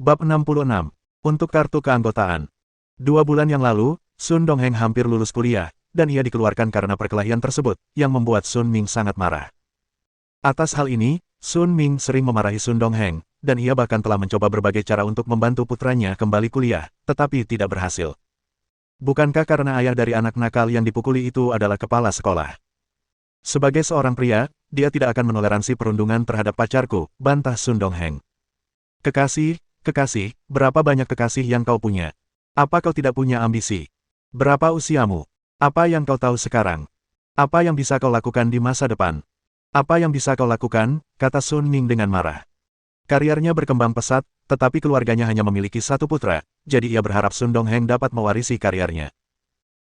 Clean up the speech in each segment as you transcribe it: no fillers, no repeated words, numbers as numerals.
Bab 66. Untuk kartu keanggotaan. 2 bulan yang lalu, Sun Dongheng hampir lulus kuliah, dan ia dikeluarkan karena perkelahian tersebut, yang membuat Sun Ming sangat marah. Atas hal ini, Sun Ming sering memarahi Sun Dongheng, dan ia bahkan telah mencoba berbagai cara untuk membantu putranya kembali kuliah, tetapi tidak berhasil. Bukankah karena ayah dari anak nakal yang dipukuli itu adalah kepala sekolah? Sebagai seorang pria, dia tidak akan menoleransi perundungan terhadap pacarku, bantah Sun Dongheng. Kekasih, berapa banyak kekasih yang kau punya? Apa kau tidak punya ambisi? Berapa usiamu? Apa yang kau tahu sekarang? Apa yang bisa kau lakukan di masa depan? Apa yang bisa kau lakukan? Kata Sun Ming dengan marah. Kariernya berkembang pesat, tetapi keluarganya hanya memiliki satu putra, jadi ia berharap Sun Dongheng dapat mewarisi kariernya.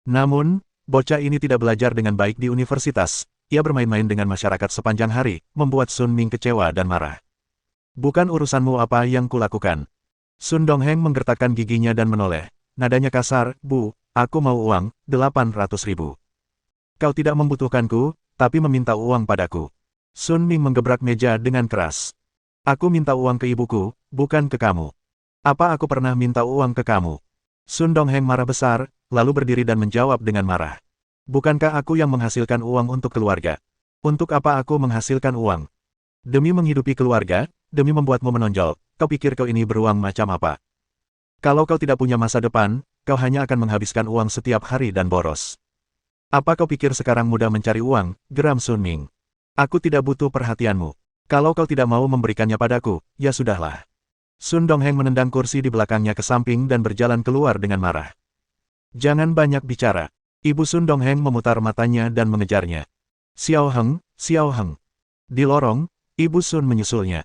Namun, bocah ini tidak belajar dengan baik di universitas, ia bermain-main dengan masyarakat sepanjang hari, membuat Sun Ming kecewa dan marah. Bukan urusanmu apa yang kulakukan. Sun Dongheng menggertakkan giginya dan menoleh. Nadanya kasar, Bu, aku mau uang, 800.000. Kau tidak membutuhkanku, tapi meminta uang padaku. Sun Ming menggebrak meja dengan keras. Aku minta uang ke ibuku, bukan ke kamu. Apa aku pernah minta uang ke kamu? Sun Dongheng marah besar, lalu berdiri dan menjawab dengan marah. Bukankah aku yang menghasilkan uang untuk keluarga? Untuk apa aku menghasilkan uang? Demi menghidupi keluarga, demi membuatmu menonjol, kau pikir kau ini beruang macam apa? Kalau kau tidak punya masa depan, kau hanya akan menghabiskan uang setiap hari dan boros. Apa kau pikir sekarang mudah mencari uang? Geram Sun Ming. Aku tidak butuh perhatianmu. Kalau kau tidak mau memberikannya padaku, ya sudahlah. Sun Dongheng menendang kursi di belakangnya ke samping dan berjalan keluar dengan marah. Jangan banyak bicara. Ibu Sun Dongheng memutar matanya dan mengejarnya. Xiao Heng. Di lorong, Ibu Sun menyusulnya.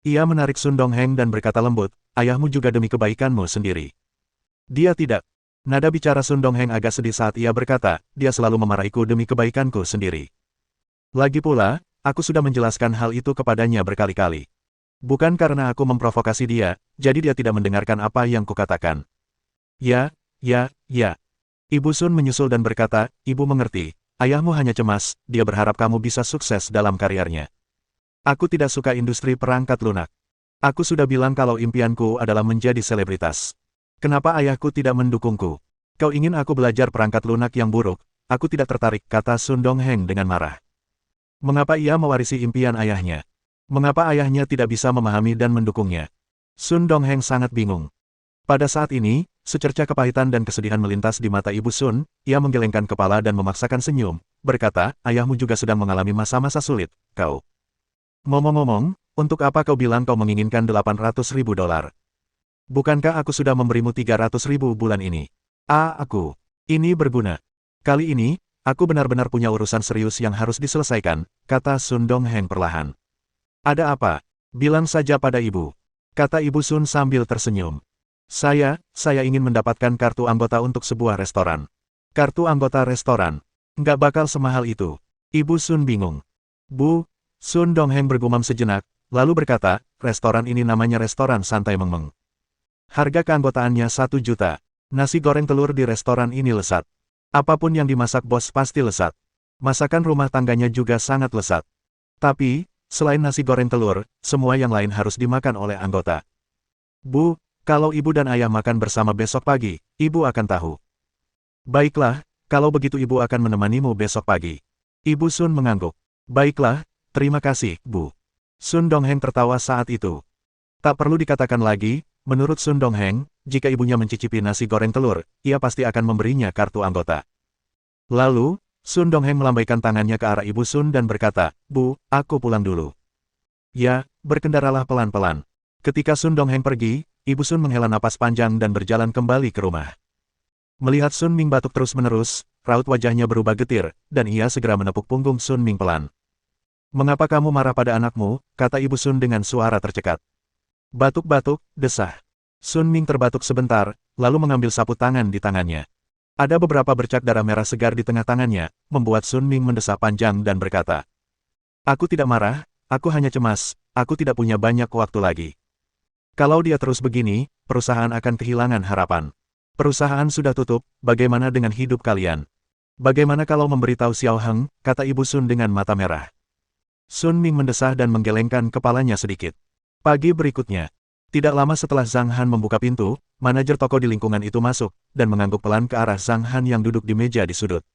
Ia menarik Sun Dongheng dan berkata lembut, ayahmu juga demi kebaikanmu sendiri. Dia tidak. Nada bicara Sun Dongheng agak sedih saat ia berkata, dia selalu memarahiku demi kebaikanku sendiri. Lagi pula, aku sudah menjelaskan hal itu kepadanya berkali-kali. Bukan karena aku memprovokasi dia, jadi dia tidak mendengarkan apa yang kukatakan. Ya. Ibu Sun menyusul dan berkata, ibu mengerti, ayahmu hanya cemas, dia berharap kamu bisa sukses dalam kariernya. Aku tidak suka industri perangkat lunak. Aku sudah bilang kalau impianku adalah menjadi selebritas. Kenapa ayahku tidak mendukungku? Kau ingin aku belajar perangkat lunak yang buruk? Aku tidak tertarik, kata Sun Dongheng dengan marah. Mengapa ia mewarisi impian ayahnya? Mengapa ayahnya tidak bisa memahami dan mendukungnya? Sun Dongheng sangat bingung. Pada saat ini, secerca kepahitan dan kesedihan melintas di mata Ibu Sun, ia menggelengkan kepala dan memaksakan senyum, berkata, ayahmu juga sedang mengalami masa-masa sulit, kau. Ngomong-ngomong, untuk apa kau bilang kau menginginkan 800.000 dolar? Bukankah aku sudah memberimu 300.000 bulan ini? Aku. Ini berguna. Kali ini, aku benar-benar punya urusan serius yang harus diselesaikan, kata Sun Dongheng perlahan. Ada apa? Bilang saja pada ibu. Kata Ibu Sun sambil tersenyum. Saya ingin mendapatkan kartu anggota untuk sebuah restoran. Kartu anggota restoran. Nggak bakal semahal itu. Ibu Sun bingung. Bu, Sun Dongheng bergumam sejenak, lalu berkata, restoran ini namanya restoran santai Mengmeng. Harga keanggotaannya 1 juta. Nasi goreng telur di restoran ini lesat. Apapun yang dimasak bos pasti lesat. Masakan rumah tangganya juga sangat lesat. Tapi, selain nasi goreng telur, semua yang lain harus dimakan oleh anggota. Bu, kalau ibu dan ayah makan bersama besok pagi, ibu akan tahu. Baiklah, kalau begitu ibu akan menemanimu besok pagi. Ibu Sun mengangguk. Baiklah, terima kasih, Bu. Sun Dongheng tertawa saat itu. Tak perlu dikatakan lagi, menurut Sun Dongheng, jika ibunya mencicipi nasi goreng telur, ia pasti akan memberinya kartu anggota. Lalu, Sun Dongheng melambaikan tangannya ke arah Ibu Sun dan berkata, Bu, aku pulang dulu. Ya, berkendaralah pelan-pelan. Ketika Sun Dongheng pergi, Ibu Sun menghela napas panjang dan berjalan kembali ke rumah. Melihat Sun Ming batuk terus-menerus, raut wajahnya berubah getir, dan ia segera menepuk punggung Sun Ming pelan. Mengapa kamu marah pada anakmu? Kata Ibu Sun dengan suara tercekat. Batuk-batuk, desah. Sun Ming terbatuk sebentar, lalu mengambil sapu tangan di tangannya. Ada beberapa bercak darah merah segar di tengah tangannya, membuat Sun Ming mendesah panjang dan berkata. Aku tidak marah, aku hanya cemas, aku tidak punya banyak waktu lagi. Kalau dia terus begini, perusahaan akan kehilangan harapan. Perusahaan sudah tutup, bagaimana dengan hidup kalian? Bagaimana kalau memberitahu Xiao Heng, kata Ibu Sun dengan mata merah. Sun Ming mendesah dan menggelengkan kepalanya sedikit. Pagi berikutnya, Tidak lama setelah Zhang Han membuka pintu, manajer toko di lingkungan itu masuk, dan mengangguk pelan ke arah Zhang Han yang duduk di meja di sudut.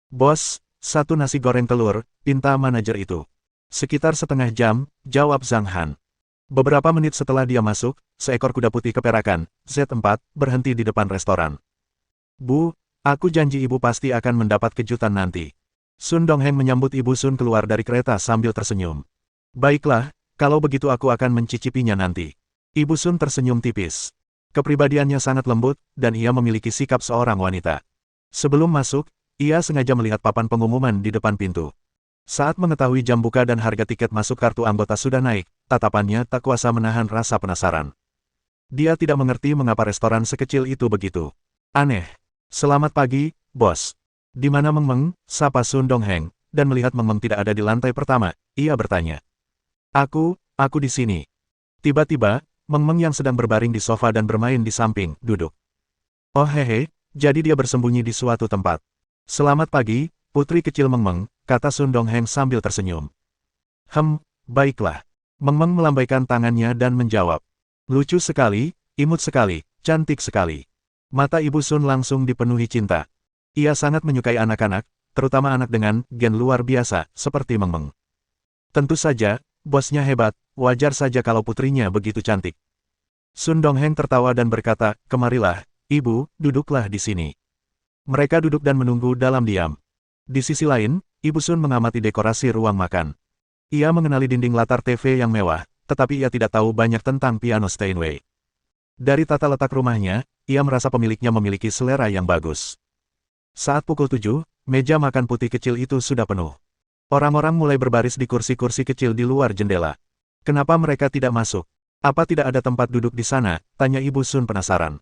"Bos, satu nasi goreng telur," pinta manajer itu. "Sekitar setengah jam," jawab Zhang Han. Beberapa menit setelah dia masuk, seekor kuda putih keperakan, Z4, berhenti di depan restoran. "Bu, aku janji ibu pasti akan mendapat kejutan nanti." Sun Dongheng menyambut Ibu Sun keluar dari kereta sambil tersenyum. "Baiklah, kalau begitu aku akan mencicipinya nanti." Ibu Sun tersenyum tipis. Kepribadiannya sangat lembut, dan ia memiliki sikap seorang wanita. Sebelum masuk, ia sengaja melihat papan pengumuman di depan pintu. Saat mengetahui jam buka dan harga tiket masuk kartu anggota sudah naik, tatapannya tak kuasa menahan rasa penasaran. Dia tidak mengerti mengapa restoran sekecil itu begitu aneh. "Selamat pagi, bos." "Di mana Meng Meng?" sapa Sun Dongheng, dan melihat Meng Meng tidak ada di lantai pertama, ia bertanya. Aku di sini." Tiba-tiba, Meng Meng yang sedang berbaring di sofa dan bermain di samping, duduk. "Oh hehe, jadi dia bersembunyi di suatu tempat." "Selamat pagi, putri kecil Meng Meng," kata Sun Dongheng sambil tersenyum. Baiklah." Meng Meng melambaikan tangannya dan menjawab. "Lucu sekali, imut sekali, cantik sekali." Mata Ibu Sun langsung dipenuhi cinta. Ia sangat menyukai anak-anak, terutama anak dengan gen luar biasa, seperti Meng Meng. Tentu saja, bosnya hebat, wajar saja kalau putrinya begitu cantik. Sun Dongheng tertawa dan berkata, "Kemarilah, ibu, duduklah di sini." Mereka duduk dan menunggu dalam diam. Di sisi lain, Ibu Sun mengamati dekorasi ruang makan. Ia mengenali dinding latar TV yang mewah, tetapi ia tidak tahu banyak tentang piano Steinway. Dari tata letak rumahnya, ia merasa pemiliknya memiliki selera yang bagus. Saat pukul 7, meja makan putih kecil itu sudah penuh. Orang-orang mulai berbaris di kursi-kursi kecil di luar jendela. "Kenapa mereka tidak masuk? Apa tidak ada tempat duduk di sana?" tanya Ibu Sun penasaran.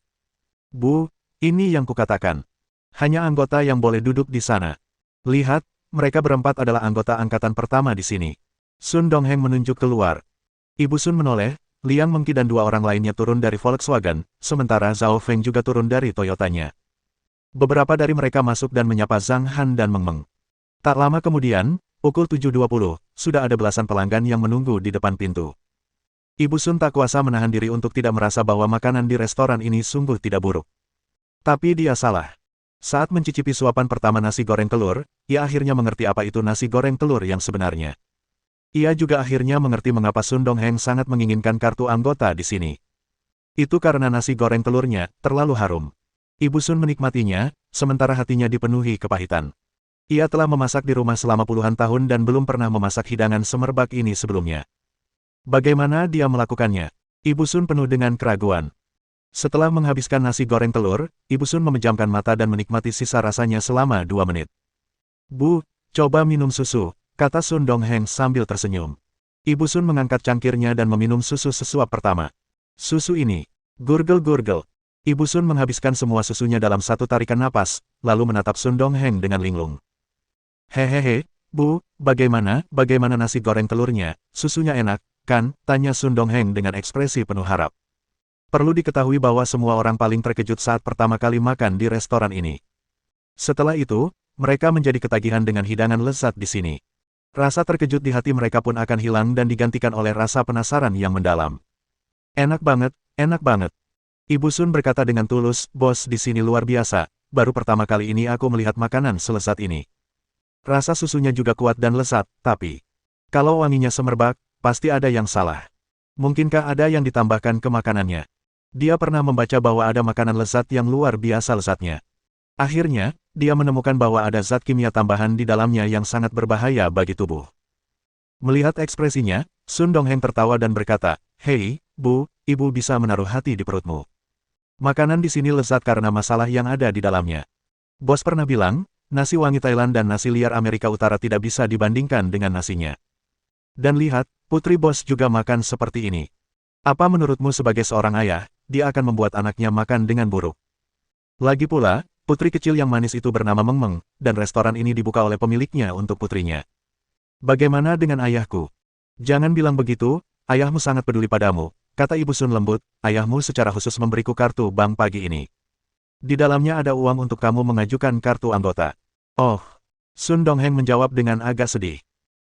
"Bu, ini yang kukatakan. Hanya anggota yang boleh duduk di sana. Lihat, mereka berempat adalah anggota angkatan pertama di sini." Sun Dongheng menunjuk keluar. Ibu Sun menoleh, Liang Mengqi dan dua orang lainnya turun dari Volkswagen, sementara Zhao Feng juga turun dari Toyotanya. Beberapa dari mereka masuk dan menyapa Zhang Han dan Meng Meng. Tak lama kemudian, pukul 7.20, sudah ada belasan pelanggan yang menunggu di depan pintu. Ibu Sun tak kuasa menahan diri untuk tidak merasa bahwa makanan di restoran ini sungguh tidak buruk. Tapi dia salah. Saat mencicipi suapan pertama nasi goreng telur, ia akhirnya mengerti apa itu nasi goreng telur yang sebenarnya. Ia juga akhirnya mengerti mengapa Sun Dongheng sangat menginginkan kartu anggota di sini. Itu karena nasi goreng telurnya terlalu harum. Ibu Sun menikmatinya, sementara hatinya dipenuhi kepahitan. Ia telah memasak di rumah selama puluhan tahun dan belum pernah memasak hidangan semerbak ini sebelumnya. Bagaimana dia melakukannya? Ibu Sun penuh dengan keraguan. Setelah menghabiskan nasi goreng telur, Ibu Sun memejamkan mata dan menikmati sisa rasanya selama 2 menit. "Bu, coba minum susu," kata Sun Dongheng sambil tersenyum. Ibu Sun mengangkat cangkirnya dan meminum susu sesuap pertama. "Susu ini." Gurgel-gurgel. Ibu Sun menghabiskan semua susunya dalam satu tarikan napas, lalu menatap Sun Dongheng dengan linglung. "Hehehe, Bu, bagaimana nasi goreng telurnya? Susunya enak, kan?" tanya Sun Dongheng dengan ekspresi penuh harap. Perlu diketahui bahwa semua orang paling terkejut saat pertama kali makan di restoran ini. Setelah itu, mereka menjadi ketagihan dengan hidangan lezat di sini. Rasa terkejut di hati mereka pun akan hilang dan digantikan oleh rasa penasaran yang mendalam. Enak banget, enak banget." Ibu Sun berkata dengan tulus, "Bos di sini luar biasa, baru pertama kali ini aku melihat makanan selezat ini. Rasa susunya juga kuat dan lezat, tapi kalau wanginya semerbak, pasti ada yang salah. Mungkinkah ada yang ditambahkan ke makanannya?" Dia pernah membaca bahwa ada makanan lezat yang luar biasa lezatnya. Akhirnya, dia menemukan bahwa ada zat kimia tambahan di dalamnya yang sangat berbahaya bagi tubuh. Melihat ekspresinya, Sun Dongheng tertawa dan berkata, "Hei, Bu, ibu bisa menaruh hati di perutmu. Makanan di sini lezat karena masalah yang ada di dalamnya. Bos pernah bilang, nasi wangi Thailand dan nasi liar Amerika Utara tidak bisa dibandingkan dengan nasinya. Dan lihat, putri bos juga makan seperti ini. Apa menurutmu sebagai seorang ayah, dia akan membuat anaknya makan dengan buruk? Lagi pula, putri kecil yang manis itu bernama Meng Meng, dan restoran ini dibuka oleh pemiliknya untuk putrinya. Bagaimana dengan ayahku? Jangan bilang begitu, ayahmu sangat peduli padamu," kata Ibu Sun lembut, "ayahmu secara khusus memberiku kartu bank pagi ini. Di dalamnya ada uang untuk kamu mengajukan kartu anggota." "Oh." Sun Dongheng menjawab dengan agak sedih.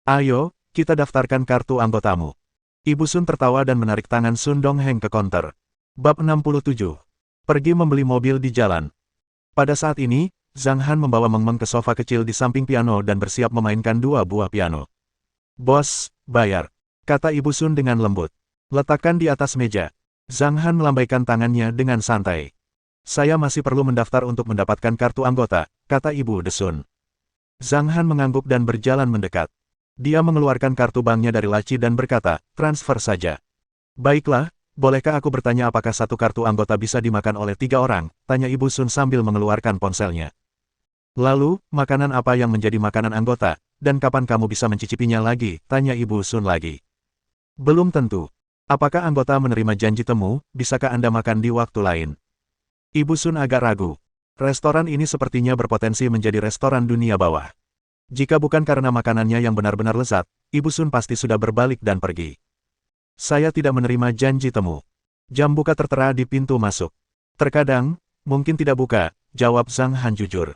"Ayo, kita daftarkan kartu anggotamu." Ibu Sun tertawa dan menarik tangan Sun Dongheng ke konter. Bab 67. Pergi membeli mobil di jalan. Pada saat ini, Zhang Han membawa Meng Meng ke sofa kecil di samping piano dan bersiap memainkan dua buah piano. Bos, bayar, kata Ibu Sun dengan lembut. Letakkan di atas meja. Zhang Han melambaikan tangannya dengan santai. Saya masih perlu mendaftar untuk mendapatkan kartu anggota, kata Ibu De Sun. Zhang Han mengangguk dan berjalan mendekat. Dia mengeluarkan kartu banknya dari laci dan berkata, transfer saja. Baiklah, bolehkah aku bertanya apakah satu kartu anggota bisa dimakan oleh 3 orang, tanya Ibu Sun sambil mengeluarkan ponselnya. Lalu, makanan apa yang menjadi makanan anggota, dan kapan kamu bisa mencicipinya lagi, tanya Ibu Sun lagi. Belum tentu. Apakah anggota menerima janji temu, bisakah Anda makan di waktu lain? Ibu Sun agak ragu. Restoran ini sepertinya berpotensi menjadi restoran dunia bawah. Jika bukan karena makanannya yang benar-benar lezat, Ibu Sun pasti sudah berbalik dan pergi. Saya tidak menerima janji temu. Jam buka tertera di pintu masuk. Terkadang, mungkin tidak buka, jawab Zhang Han jujur.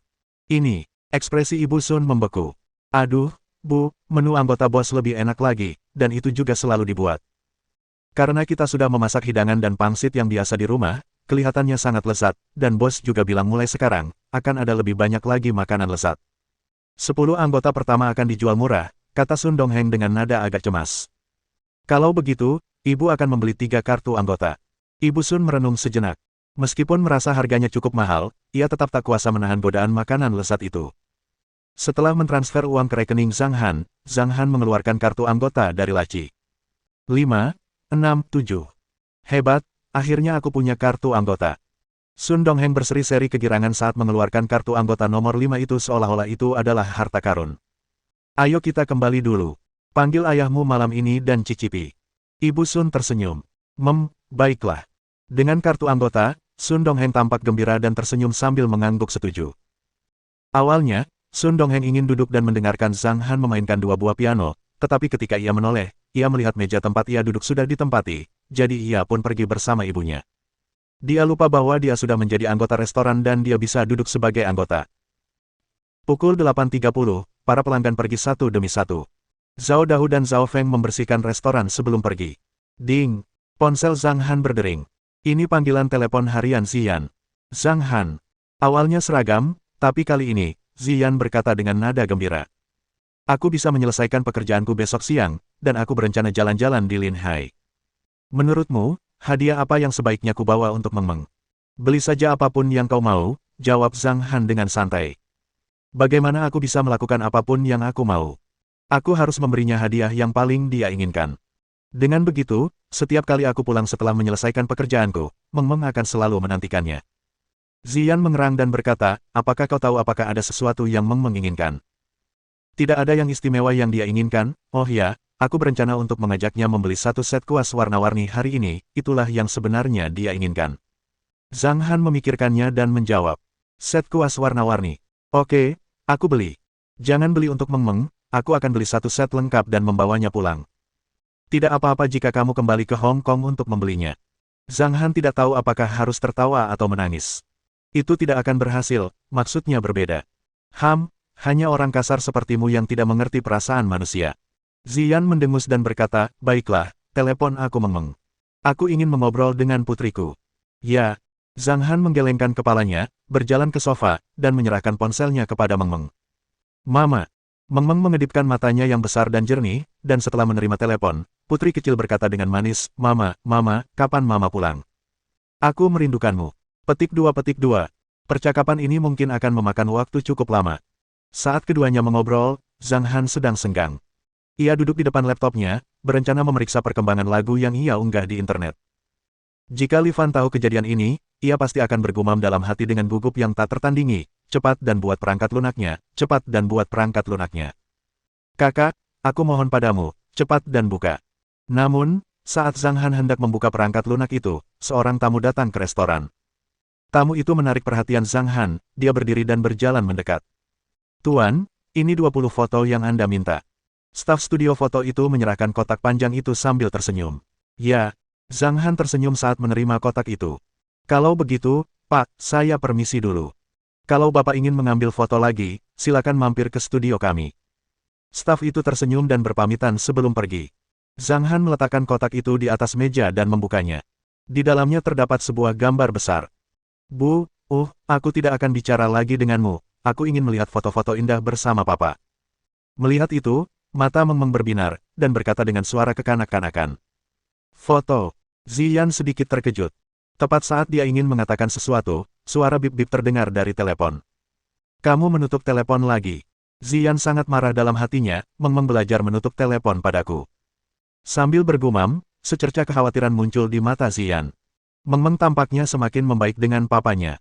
Ini, ekspresi Ibu Sun membeku. Aduh, Bu, menu anggota bos lebih enak lagi, dan itu juga selalu dibuat. Karena kita sudah memasak hidangan dan pangsit yang biasa di rumah, kelihatannya sangat lezat, dan bos juga bilang mulai sekarang, akan ada lebih banyak lagi makanan lezat. 10 anggota pertama akan dijual murah, kata Sun Dongheng dengan nada agak cemas. Kalau begitu, ibu akan membeli 3 kartu anggota. Ibu Sun merenung sejenak. Meskipun merasa harganya cukup mahal, ia tetap tak kuasa menahan godaan makanan lezat itu. Setelah mentransfer uang ke rekening Zhang Han mengeluarkan kartu anggota dari laci. 5, 6, 7. Hebat, akhirnya aku punya kartu anggota. Sun Dongheng berseri-seri kegirangan saat mengeluarkan kartu anggota nomor 5 itu seolah-olah itu adalah harta karun. Ayo kita kembali dulu. Panggil ayahmu malam ini dan cicipi. Ibu Sun tersenyum. Baiklah. Dengan kartu anggota, Sun Dongheng tampak gembira dan tersenyum sambil mengangguk setuju. Awalnya, Sun Dongheng ingin duduk dan mendengarkan Zhang Han memainkan 2 buah piano, tetapi ketika ia menoleh, ia melihat meja tempat ia duduk sudah ditempati, jadi ia pun pergi bersama ibunya. Dia lupa bahwa dia sudah menjadi anggota restoran dan dia bisa duduk sebagai anggota. Pukul 8.30, para pelanggan pergi satu demi satu. Zhao Dahu dan Zhao Feng membersihkan restoran sebelum pergi. Ding! Ponsel Zhang Han berdering. Ini panggilan telepon harian Ziyan. Zhang Han. Awalnya seragam, tapi kali ini, Ziyan berkata dengan nada gembira. Aku bisa menyelesaikan pekerjaanku besok siang, dan aku berencana jalan-jalan di Linhai. Menurutmu, hadiah apa yang sebaiknya kubawa untuk Meng Meng? Beli saja apapun yang kau mau, jawab Zhang Han dengan santai. Bagaimana aku bisa melakukan apapun yang aku mau? Aku harus memberinya hadiah yang paling dia inginkan. Dengan begitu, setiap kali aku pulang setelah menyelesaikan pekerjaanku, Meng Meng akan selalu menantikannya. Ziyan mengerang dan berkata, apakah kau tahu apakah ada sesuatu yang Meng Meng inginkan? Tidak ada yang istimewa yang dia inginkan, oh ya, aku berencana untuk mengajaknya membeli 1 set kuas warna-warni hari ini, itulah yang sebenarnya dia inginkan. Zhang Han memikirkannya dan menjawab, set kuas warna-warni. Oke, aku beli. Jangan beli untuk Meng Meng, aku akan beli 1 set lengkap dan membawanya pulang. Tidak apa-apa jika kamu kembali ke Hong Kong untuk membelinya. Zhang Han tidak tahu apakah harus tertawa atau menangis. Itu tidak akan berhasil, maksudnya berbeda. Hanya orang kasar sepertimu yang tidak mengerti perasaan manusia. Ziyan mendengus dan berkata, baiklah, telepon aku Meng Meng. Aku ingin mengobrol dengan putriku. Ya. Zhang Han menggelengkan kepalanya, berjalan ke sofa, dan menyerahkan ponselnya kepada Meng Meng. Mama. Meng Meng mengedipkan matanya yang besar dan jernih, dan setelah menerima telepon, putri kecil berkata dengan manis, Mama, kapan Mama pulang? Aku merindukanmu. Petik 2. Percakapan ini mungkin akan memakan waktu cukup lama. Saat keduanya mengobrol, Zhang Han sedang senggang. Ia duduk di depan laptopnya, berencana memeriksa perkembangan lagu yang ia unggah di internet. Jika Li Fan tahu kejadian ini, ia pasti akan bergumam dalam hati dengan gugup yang tak tertandingi, cepat dan buat perangkat lunaknya, cepat dan buat perangkat lunaknya. Kakak, aku mohon padamu, cepat dan buka. Namun, saat Zhang Han hendak membuka perangkat lunak itu, seorang tamu datang ke restoran. Tamu itu menarik perhatian Zhang Han, dia berdiri dan berjalan mendekat. Tuan, ini 20 foto yang Anda minta. Staf studio foto itu menyerahkan kotak panjang itu sambil tersenyum. Ya, Zhang Han tersenyum saat menerima kotak itu. Kalau begitu, Pak, saya permisi dulu. Kalau Bapak ingin mengambil foto lagi, silakan mampir ke studio kami. Staf itu tersenyum dan berpamitan sebelum pergi. Zhang Han meletakkan kotak itu di atas meja dan membukanya. Di dalamnya terdapat sebuah gambar besar. Bu, aku tidak akan bicara lagi denganmu. Aku ingin melihat foto-foto indah bersama papa. Melihat itu, mata Meng Meng berbinar, dan berkata dengan suara kekanak-kanakan. Foto. Ziyan sedikit terkejut. Tepat saat dia ingin mengatakan sesuatu, suara bip-bip terdengar dari telepon. Kamu menutup telepon lagi. Ziyan sangat marah dalam hatinya, Meng Meng belajar menutup telepon padaku. Sambil bergumam, secerca kekhawatiran muncul di mata Ziyan. Meng Meng tampaknya semakin membaik dengan papanya.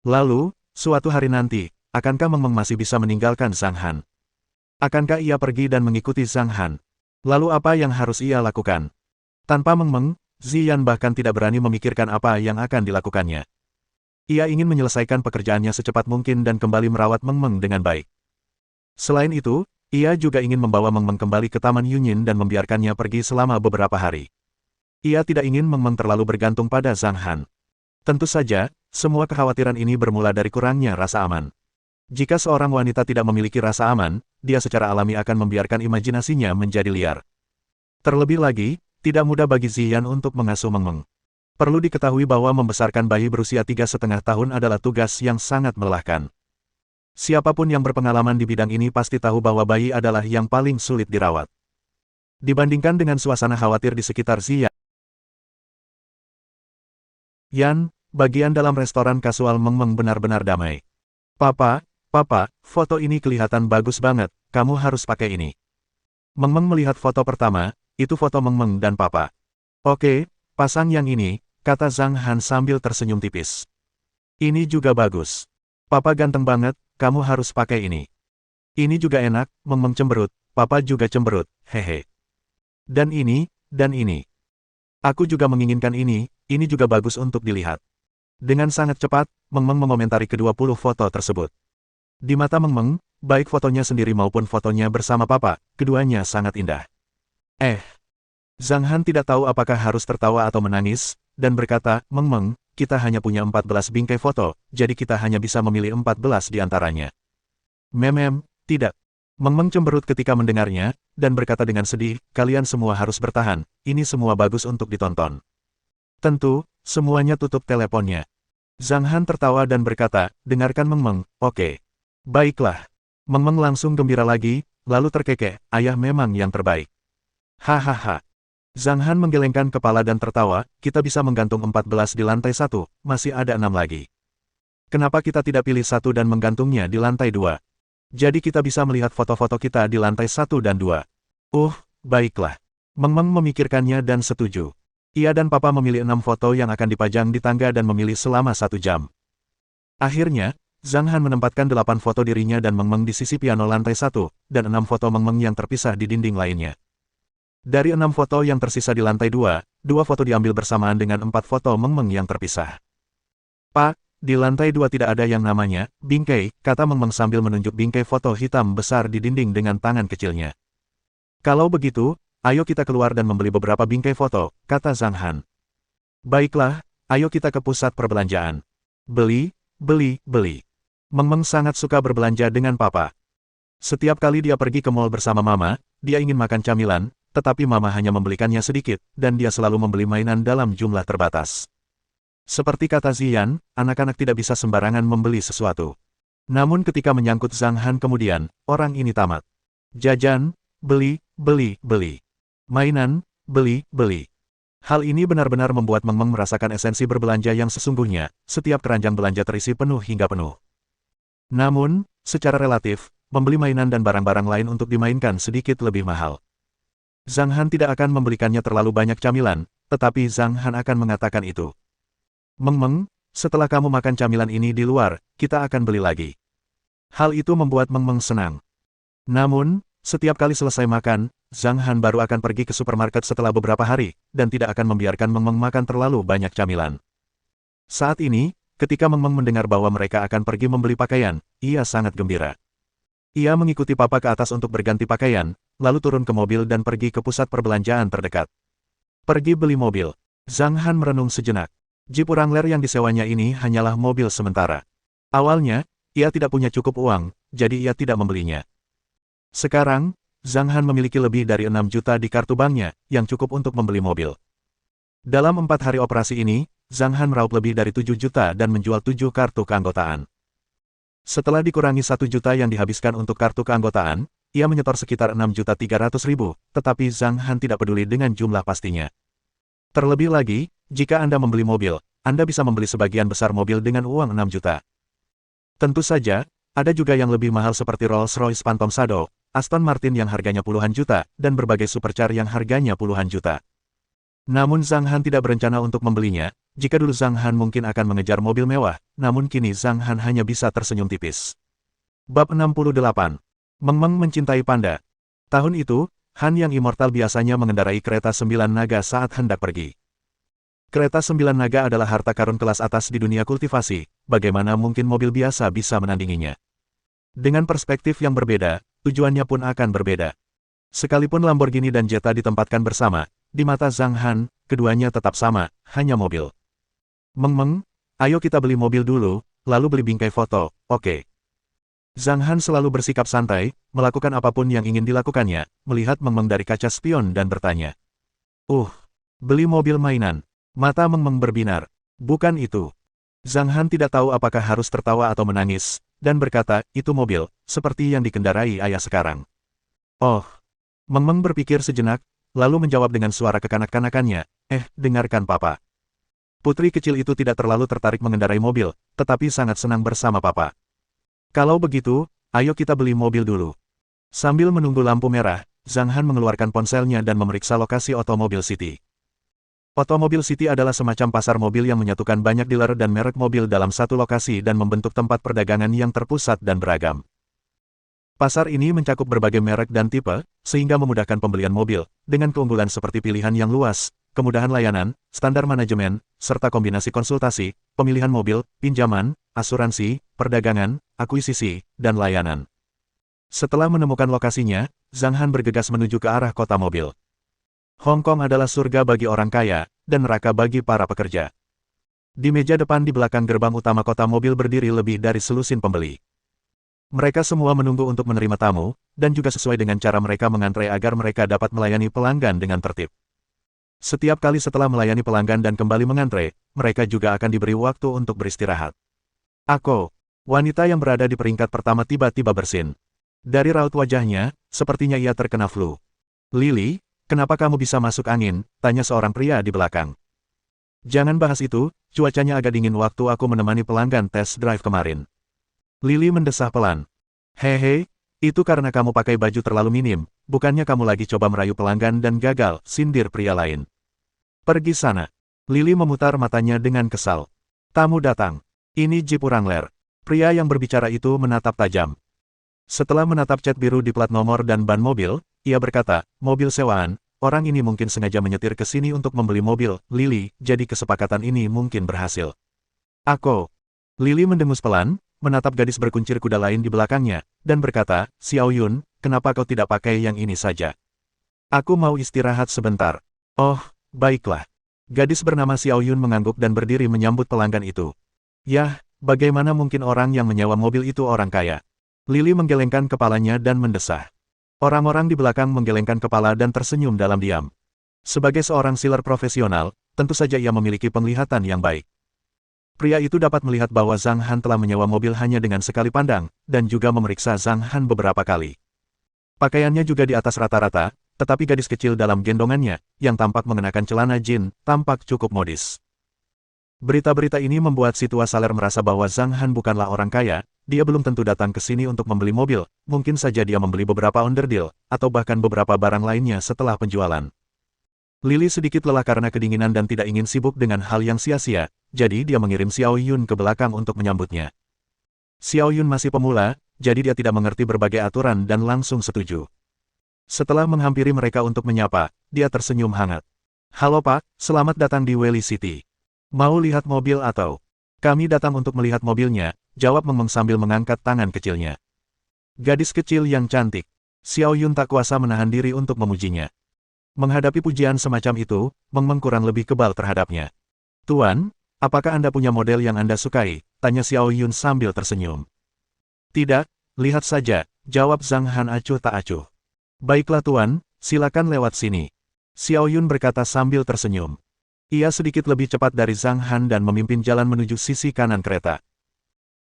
Lalu, suatu hari nanti, akankah Meng Meng masih bisa meninggalkan Zhang Han? Akankah ia pergi dan mengikuti Zhang Han? Lalu apa yang harus ia lakukan? Tanpa Meng Meng, Ziyan bahkan tidak berani memikirkan apa yang akan dilakukannya. Ia ingin menyelesaikan pekerjaannya secepat mungkin dan kembali merawat Meng Meng dengan baik. Selain itu, ia juga ingin membawa Meng Meng kembali ke Taman Yunyin dan membiarkannya pergi selama beberapa hari. Ia tidak ingin Meng Meng terlalu bergantung pada Zhang Han. Tentu saja, semua kekhawatiran ini bermula dari kurangnya rasa aman. Jika seorang wanita tidak memiliki rasa aman, dia secara alami akan membiarkan imajinasinya menjadi liar. Terlebih lagi, tidak mudah bagi Ziyan untuk mengasuh Meng Meng. Perlu diketahui bahwa membesarkan bayi berusia 3,5 tahun adalah tugas yang sangat melelahkan. Siapapun yang berpengalaman di bidang ini pasti tahu bahwa bayi adalah yang paling sulit dirawat. Dibandingkan dengan suasana khawatir di sekitar Ziyan, bagian dalam restoran kasual Meng Meng benar-benar damai. Papa, foto ini kelihatan bagus banget, kamu harus pakai ini. Meng Meng melihat foto pertama, itu foto Meng Meng dan papa. Oke, pasang yang ini, kata Zhang Han sambil tersenyum tipis. Ini juga bagus. Papa ganteng banget, kamu harus pakai ini. Ini juga enak, Meng Meng cemberut, papa juga cemberut, hehe. Dan ini. Aku juga menginginkan ini juga bagus untuk dilihat. Dengan sangat cepat, Meng Meng mengomentari kedua puluh foto tersebut. Di mata Meng Meng, baik fotonya sendiri maupun fotonya bersama papa, keduanya sangat indah. Zhang Han tidak tahu apakah harus tertawa atau menangis, dan berkata, Meng Meng, kita hanya punya 14 bingkai foto, jadi kita hanya bisa memilih 14 di antaranya. Tidak. Meng Meng cemberut ketika mendengarnya, dan berkata dengan sedih, kalian semua harus bertahan, ini semua bagus untuk ditonton. Tentu, semuanya tutup teleponnya. Zhang Han tertawa dan berkata, dengarkan Meng Meng, oke. Baiklah. Meng Meng langsung gembira lagi, lalu terkekeh, ayah memang yang terbaik. Hahaha. Zhang Han menggelengkan kepala dan tertawa, kita bisa menggantung 14 di lantai 1, masih ada 6 lagi. Kenapa kita tidak pilih 1 dan menggantungnya di lantai 2? Jadi kita bisa melihat foto-foto kita di lantai 1 dan 2. Baiklah. Meng Meng memikirkannya dan setuju. Ia dan papa memilih 6 foto yang akan dipajang di tangga dan memilih selama 1 jam. Akhirnya, Zhang Han menempatkan 8 foto dirinya dan Meng Meng di sisi piano lantai 1, dan 6 foto Meng Meng yang terpisah di dinding lainnya. Dari 6 foto yang tersisa di lantai 2, 2 foto diambil bersamaan dengan 4 foto Meng Meng yang terpisah. Pak, di lantai 2 tidak ada yang namanya bingkai, kata Meng Meng sambil menunjuk bingkai foto hitam besar di dinding dengan tangan kecilnya. Kalau begitu, ayo kita keluar dan membeli beberapa bingkai foto, kata Zhang Han. Baiklah, ayo kita ke pusat perbelanjaan. Beli. Meng Meng sangat suka berbelanja dengan papa. Setiap kali dia pergi ke mall bersama mama, dia ingin makan camilan, tetapi mama hanya membelikannya sedikit, dan dia selalu membeli mainan dalam jumlah terbatas. Seperti kata Ziyan, anak-anak tidak bisa sembarangan membeli sesuatu. Namun ketika menyangkut Zhang Han kemudian, orang ini tamat. Jajan, beli. Mainan, beli. Hal ini benar-benar membuat Meng Meng merasakan esensi berbelanja yang sesungguhnya, setiap keranjang belanja terisi penuh hingga penuh. Namun, secara relatif, membeli mainan dan barang-barang lain untuk dimainkan sedikit lebih mahal. Zhang Han tidak akan membelikannya terlalu banyak camilan, tetapi Zhang Han akan mengatakan itu. Meng Meng, setelah kamu makan camilan ini di luar, kita akan beli lagi. Hal itu membuat Meng Meng senang. Namun, setiap kali selesai makan, Zhang Han baru akan pergi ke supermarket setelah beberapa hari, dan tidak akan membiarkan Meng Meng makan terlalu banyak camilan. Saat ini, ketika Meng Meng mendengar bahwa mereka akan pergi membeli pakaian, ia sangat gembira. Ia mengikuti papa ke atas untuk berganti pakaian, lalu turun ke mobil dan pergi ke pusat perbelanjaan terdekat. Pergi beli mobil. Zhang Han merenung sejenak. Jeep Wrangler yang disewanya ini hanyalah mobil sementara. Awalnya, ia tidak punya cukup uang, jadi ia tidak membelinya. Sekarang, Zhang Han memiliki lebih dari 6 juta di kartu banknya, yang cukup untuk membeli mobil. Dalam 4 hari operasi ini, Zhang Han meraup lebih dari 7 juta dan menjual 7 kartu keanggotaan. Setelah dikurangi 1 juta yang dihabiskan untuk kartu keanggotaan, ia menyetor sekitar 6.300.000, tetapi Zhang Han tidak peduli dengan jumlah pastinya. Terlebih lagi, jika Anda membeli mobil, Anda bisa membeli sebagian besar mobil dengan uang 6 juta. Tentu saja, ada juga yang lebih mahal seperti Rolls-Royce Phantom Shadow, Aston Martin yang harganya puluhan juta, dan berbagai supercar yang harganya puluhan juta. Namun Zhang Han tidak berencana untuk membelinya. Jika dulu Zhang Han mungkin akan mengejar mobil mewah, namun kini Zhang Han hanya bisa tersenyum tipis. Bab 68. Meng Meng mencintai panda. Tahun itu, Han yang immortal biasanya mengendarai kereta 9 naga saat hendak pergi. Kereta 9 naga adalah harta karun kelas atas di dunia kultivasi, bagaimana mungkin mobil biasa bisa menandinginya. Dengan perspektif yang berbeda, tujuannya pun akan berbeda. Sekalipun Lamborghini dan Jetta ditempatkan bersama, di mata Zhang Han, keduanya tetap sama, hanya mobil. Meng Meng, ayo kita beli mobil dulu, lalu beli bingkai foto, oke. Zhang Han selalu bersikap santai, melakukan apapun yang ingin dilakukannya, melihat Meng Meng dari kaca spion dan bertanya. Beli mobil mainan. Mata Meng Meng berbinar. Bukan itu. Zhang Han tidak tahu apakah harus tertawa atau menangis, dan berkata, itu mobil, seperti yang dikendarai ayah sekarang. Oh. Meng Meng berpikir sejenak, lalu menjawab dengan suara kekanak-kanakannya, dengarkan papa. Putri kecil itu tidak terlalu tertarik mengendarai mobil, tetapi sangat senang bersama papa. Kalau begitu, ayo kita beli mobil dulu. Sambil menunggu lampu merah, Zhang Han mengeluarkan ponselnya dan memeriksa lokasi Automobile City. Automobile City adalah semacam pasar mobil yang menyatukan banyak dealer dan merek mobil dalam satu lokasi dan membentuk tempat perdagangan yang terpusat dan beragam. Pasar ini mencakup berbagai merek dan tipe, sehingga memudahkan pembelian mobil, dengan keunggulan seperti pilihan yang luas, kemudahan layanan, standar manajemen, serta kombinasi konsultasi, pemilihan mobil, pinjaman, asuransi, perdagangan, akuisisi, dan layanan. Setelah menemukan lokasinya, Zhang Han bergegas menuju ke arah kota mobil. Hong Kong adalah surga bagi orang kaya, dan neraka bagi para pekerja. Di meja depan di belakang gerbang utama kota mobil berdiri lebih dari selusin pembeli. Mereka semua menunggu untuk menerima tamu, dan juga sesuai dengan cara mereka mengantre agar mereka dapat melayani pelanggan dengan tertib. Setiap kali setelah melayani pelanggan dan kembali mengantre, mereka juga akan diberi waktu untuk beristirahat. Ako, wanita yang berada di peringkat pertama tiba-tiba bersin. Dari raut wajahnya, sepertinya ia terkena flu. Lily, kenapa kamu bisa masuk angin? Tanya seorang pria di belakang. Jangan bahas itu, cuacanya agak dingin waktu aku menemani pelanggan test drive kemarin. Lily mendesah pelan. Hehe, itu karena kamu pakai baju terlalu minim, bukannya kamu lagi coba merayu pelanggan dan gagal, sindir pria lain. Pergi sana. Lily memutar matanya dengan kesal. Tamu datang. Ini Jeep Wrangler. Pria yang berbicara itu menatap tajam. Setelah menatap cat biru di plat nomor dan ban mobil, ia berkata, mobil sewaan, orang ini mungkin sengaja menyetir ke sini untuk membeli mobil, Lily, jadi kesepakatan ini mungkin berhasil. Ako. Lily mendengus pelan, menatap gadis berkuncir kuda lain di belakangnya, dan berkata, Xiao Yun, kenapa kau tidak pakai yang ini saja? Aku mau istirahat sebentar. Oh, baiklah. Gadis bernama Xiao Yun mengangguk dan berdiri menyambut pelanggan itu. Yah, bagaimana mungkin orang yang menyewa mobil itu orang kaya? Lily menggelengkan kepalanya dan mendesah. Orang-orang di belakang menggelengkan kepala dan tersenyum dalam diam. Sebagai seorang sealer profesional, tentu saja ia memiliki penglihatan yang baik. Pria itu dapat melihat bahwa Zhang Han telah menyewa mobil hanya dengan sekali pandang, dan juga memeriksa Zhang Han beberapa kali. Pakaiannya juga di atas rata-rata, tetapi gadis kecil dalam gendongannya, yang tampak mengenakan celana jean, tampak cukup modis. Berita-berita ini membuat si tua saler merasa bahwa Zhang Han bukanlah orang kaya, dia belum tentu datang ke sini untuk membeli mobil, mungkin saja dia membeli beberapa onderdil, atau bahkan beberapa barang lainnya setelah penjualan. Lily sedikit lelah karena kedinginan dan tidak ingin sibuk dengan hal yang sia-sia, jadi dia mengirim Xiao Yun ke belakang untuk menyambutnya. Xiao Yun masih pemula, jadi dia tidak mengerti berbagai aturan dan langsung setuju. Setelah menghampiri mereka untuk menyapa, dia tersenyum hangat. Halo Pak, selamat datang di Weli City. Mau lihat mobil atau? Kami datang untuk melihat mobilnya, jawab Meng Meng sambil mengangkat tangan kecilnya. Gadis kecil yang cantik. Xiao Yun tak kuasa menahan diri untuk memujinya. Menghadapi pujian semacam itu, Meng Meng kurang lebih kebal terhadapnya. Tuan, apakah Anda punya model yang Anda sukai? Tanya Xiao Yun sambil tersenyum. Tidak, lihat saja, jawab Zhang Han acuh tak acuh. Baiklah tuan, silakan lewat sini. Xiao Yun berkata sambil tersenyum. Ia sedikit lebih cepat dari Zhang Han dan memimpin jalan menuju sisi kanan kereta.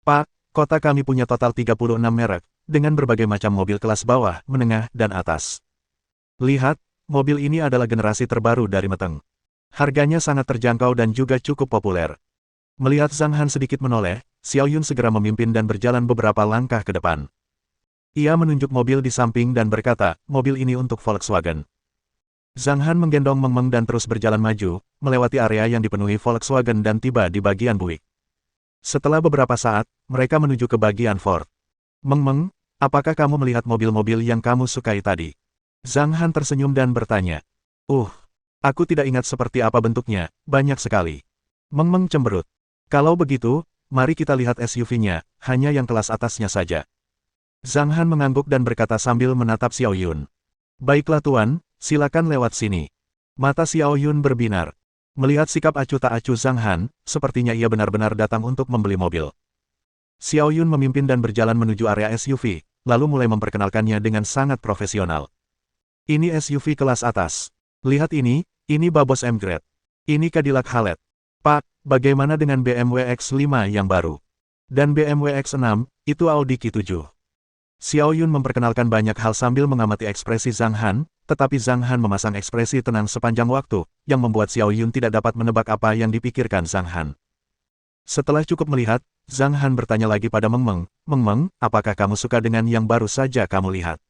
Pak, kota kami punya total 36 merek, dengan berbagai macam mobil kelas bawah, menengah, dan atas. Lihat, mobil ini adalah generasi terbaru dari Meteng. Harganya sangat terjangkau dan juga cukup populer. Melihat Zhang Han sedikit menoleh, Xiao Yun segera memimpin dan berjalan beberapa langkah ke depan. Ia menunjuk mobil di samping dan berkata, mobil ini untuk Volkswagen. Zhang Han menggendong Meng Meng dan terus berjalan maju, melewati area yang dipenuhi Volkswagen dan tiba di bagian Buick. Setelah beberapa saat, mereka menuju ke bagian Ford. Meng Meng, apakah kamu melihat mobil-mobil yang kamu sukai tadi? Zhang Han tersenyum dan bertanya. Aku tidak ingat seperti apa bentuknya, banyak sekali. Meng Meng cemberut. Kalau begitu, mari kita lihat SUV-nya, hanya yang kelas atasnya saja. Zhang Han mengangguk dan berkata sambil menatap Xiao Yun. Baiklah tuan, silakan lewat sini. Mata Xiao Yun berbinar. Melihat sikap acuh tak acuh Zhang Han, sepertinya ia benar-benar datang untuk membeli mobil. Xiao Yun memimpin dan berjalan menuju area SUV, lalu mulai memperkenalkannya dengan sangat profesional. Ini SUV kelas atas. Lihat ini Babos M-Grade. Ini Cadillac Hallet. Pak, bagaimana dengan BMW X5 yang baru? Dan BMW X6, itu Audi Q7. Xiao Yun memperkenalkan banyak hal sambil mengamati ekspresi Zhang Han, tetapi Zhang Han memasang ekspresi tenang sepanjang waktu, yang membuat Xiao Yun tidak dapat menebak apa yang dipikirkan Zhang Han. Setelah cukup melihat, Zhang Han bertanya lagi pada Meng Meng, Meng Meng, apakah kamu suka dengan yang baru saja kamu lihat?